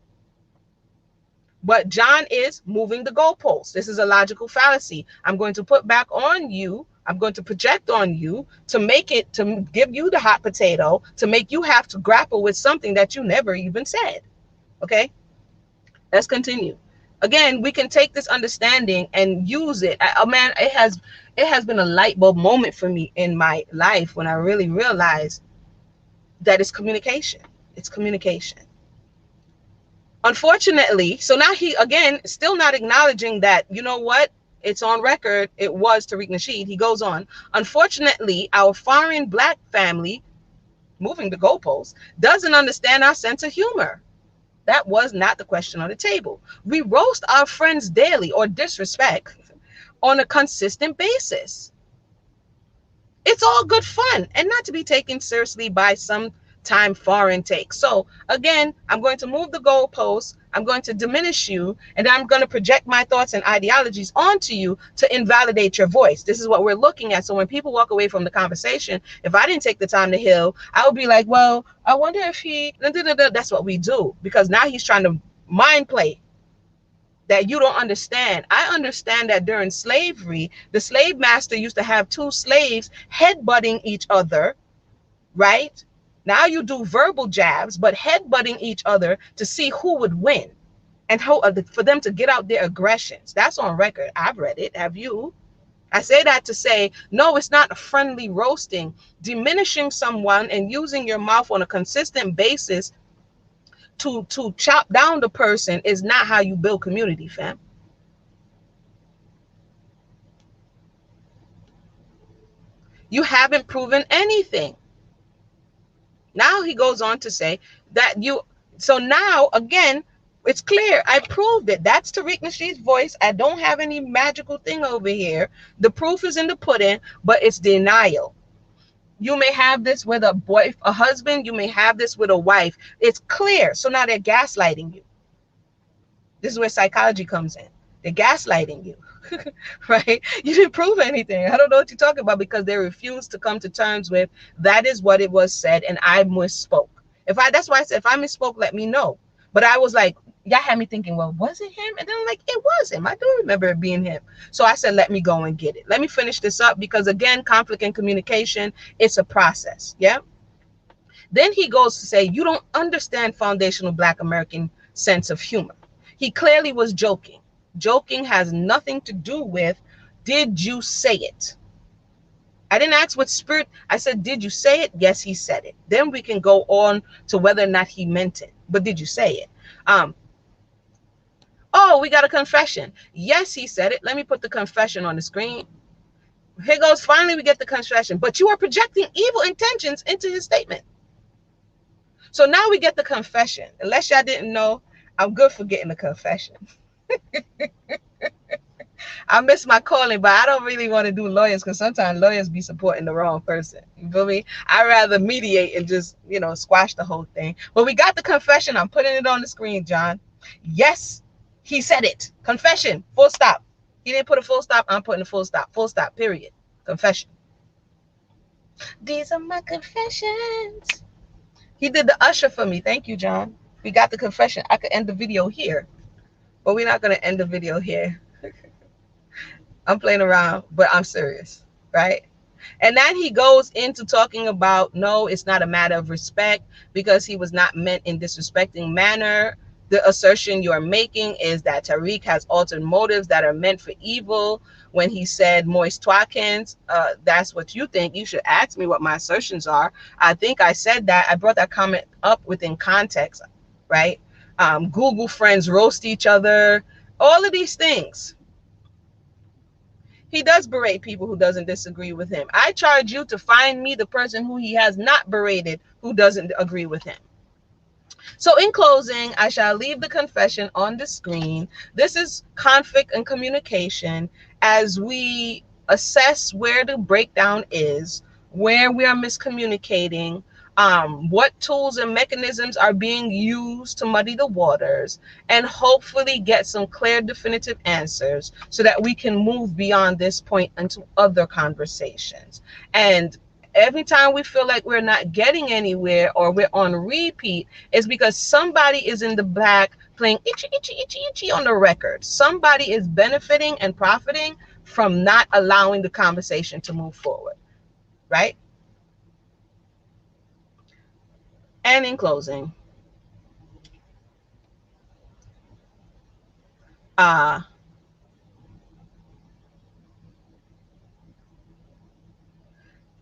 But John is moving the goalposts. This is a logical fallacy. I'm going to put back on you. I'm going to project on you to give you the hot potato, to make you have to grapple with something that you never even said. Okay, let's continue. Again, we can take this understanding and use it. Man, it has been a light bulb moment for me in my life when I really realized that it's communication. It's communication. Unfortunately, so now he, again, still not acknowledging that, you know what? It's on record. It was Tariq Nasheed. He goes on. Unfortunately, our foreign black family, moving the goalposts, doesn't understand our sense of humor. That was not the question on the table. We roast our friends daily, or disrespect, on a consistent basis. It's all good fun and not to be taken seriously by some time foreign take. So again, I'm going to move the goalposts. I'm going to diminish you, and I'm going to project my thoughts and ideologies onto you to invalidate your voice. This is what we're looking at. So when people walk away from the conversation, if I didn't take the time to heal, I would be like, well, I wonder if he, that's what we do, because now he's trying to mind play that you don't understand. I understand that during slavery, the slave master used to have two slaves headbutting each other, right? Now you do verbal jabs, but headbutting each other to see who would win, and how for them to get out their aggressions. That's on record. I've read it. Have you? I say that to say, no, it's not a friendly roasting. Diminishing someone and using your mouth on a consistent basis to chop down the person is not how you build community, fam. You haven't proven anything. Now he goes on to say that you, so now again, it's clear. I proved it. That's Tariq Nasheed's voice. I don't have any magical thing over here. The proof is in the pudding, but it's denial. You may have this with a husband. You may have this with a wife. It's clear. So now they're gaslighting you. This is where psychology comes in. They're gaslighting you, right? You didn't prove anything. I don't know what you're talking about, because they refuse to come to terms with that is what it was said, and I misspoke. That's why I said if I misspoke, let me know. But I was like, y'all had me thinking, well, was it him? And then I'm like, it was him. I do remember it being him. So I said, let me go and get it. Let me finish this up, because again, conflict and communication, it's a process. Yeah. Then he goes to say, you don't understand foundational Black American sense of humor. He clearly was joking. Joking has nothing to do with, did you say it? I didn't ask what spirit. I said, did you say it? Yes, he said it. Then we can go on to whether or not he meant it. But did you say it? Oh, we got a confession. Yes, he said it. Let me put the confession on the screen. Here goes. Finally, we get the confession. But you are projecting evil intentions into his statement. So now we get the confession. Unless y'all didn't know, I'm good for getting the confession. I miss my calling, but I don't really want to do lawyers, because sometimes lawyers be supporting the wrong person. You feel me? I'd rather mediate and just, squash the whole thing. But we got the confession. I'm putting it on the screen, John. Yes, he said it. Confession. Full stop. He didn't put a full stop. I'm putting a full stop. Full stop. Period. Confession. These are my confessions. He did the usher for me. Thank you, John. We got the confession. I could end the video here, but we're not going to end the video here. I'm playing around, but I'm serious, right? And then he goes into talking about, no, it's not a matter of respect, because he was not meant in disrespecting manner. The assertion you are making is that Tariq has altered motives that are meant for evil. When he said moist twakins, that's what you think. You should ask me what my assertions are. I think I said that. I brought that comment up within context, right? Google friends roast each other. All of these things. He does berate people who doesn't disagree with him. I charge you to find me the person who he has not berated who doesn't agree with him. So in closing, I shall leave the confession on the screen. This is conflict and communication as we assess where the breakdown is, where we are miscommunicating, what tools and mechanisms are being used to muddy the waters, and hopefully get some clear, definitive answers so that we can move beyond this point into other conversations. And every time we feel like we're not getting anywhere or we're on repeat, is because somebody is in the back playing itchy, itchy, itchy, itchy on the record. Somebody is benefiting and profiting from not allowing the conversation to move forward, right? And in closing,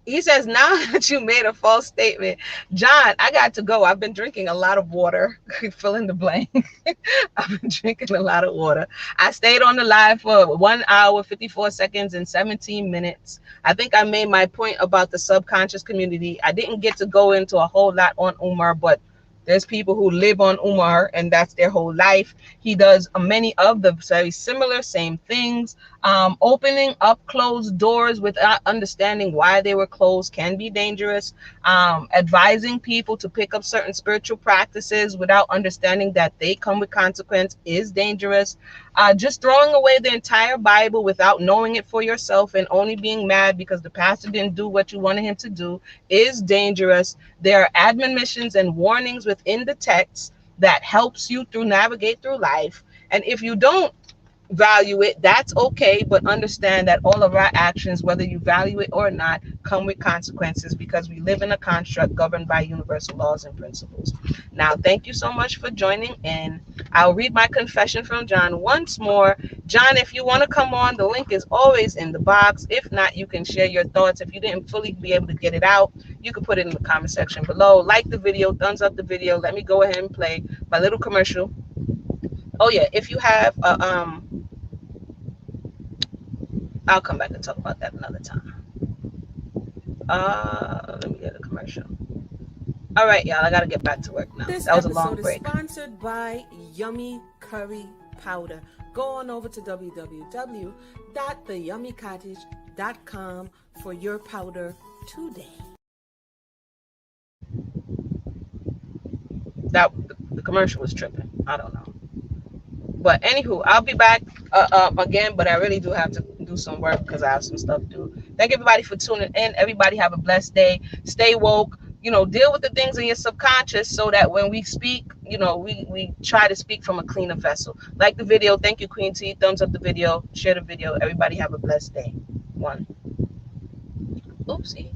he says, now that you made a false statement, John, I got to go. I've been drinking a lot of water. Fill in the blank. I've been drinking a lot of water. I stayed on the live for 1 hour, 54 seconds, and 17 minutes. I think I made my point about the subconscious community. I didn't get to go into a whole lot on Umar, but there's people who live on Umar, and that's their whole life. He does many of the very similar, same things. Opening up closed doors without understanding why they were closed can be dangerous. Advising people to pick up certain spiritual practices without understanding that they come with consequence is dangerous. Just throwing away the entire Bible without knowing it for yourself and only being mad because the pastor didn't do what you wanted him to do is dangerous. There are admonitions and warnings within the text that helps you navigate through life. And if you don't value it, that's okay, but understand that all of our actions, whether you value it or not, come with consequences, because we live in a construct governed by universal laws and principles. Now, thank you so much for joining in. I'll read my confession from John once more. John, if you want to come on, the link is always in the box. If not, you can share your thoughts. If you didn't fully be able to get it out, you can put it in the comment section below. Like the video, thumbs up the video. Let me go ahead and play my little commercial. Oh yeah, if you have I'll come back and talk about that another time. Let me get a commercial. All right, y'all. I gotta get back to work now. This That was a long episode break. is sponsored by Yummy Curry Powder. Go on over to www.theyummycottage.com for your powder today. That the commercial was tripping. I don't know. But anywho, I'll be back again. But I really do have to do some work because I have some stuff to do. Thank everybody for tuning in. Everybody have a blessed day. Stay woke. Deal with the things in your subconscious so that when we speak, we try to speak from a cleaner vessel. Like the video. Thank you, Queen T. Thumbs up the video. Share the video. Everybody have a blessed day. One. Oopsie.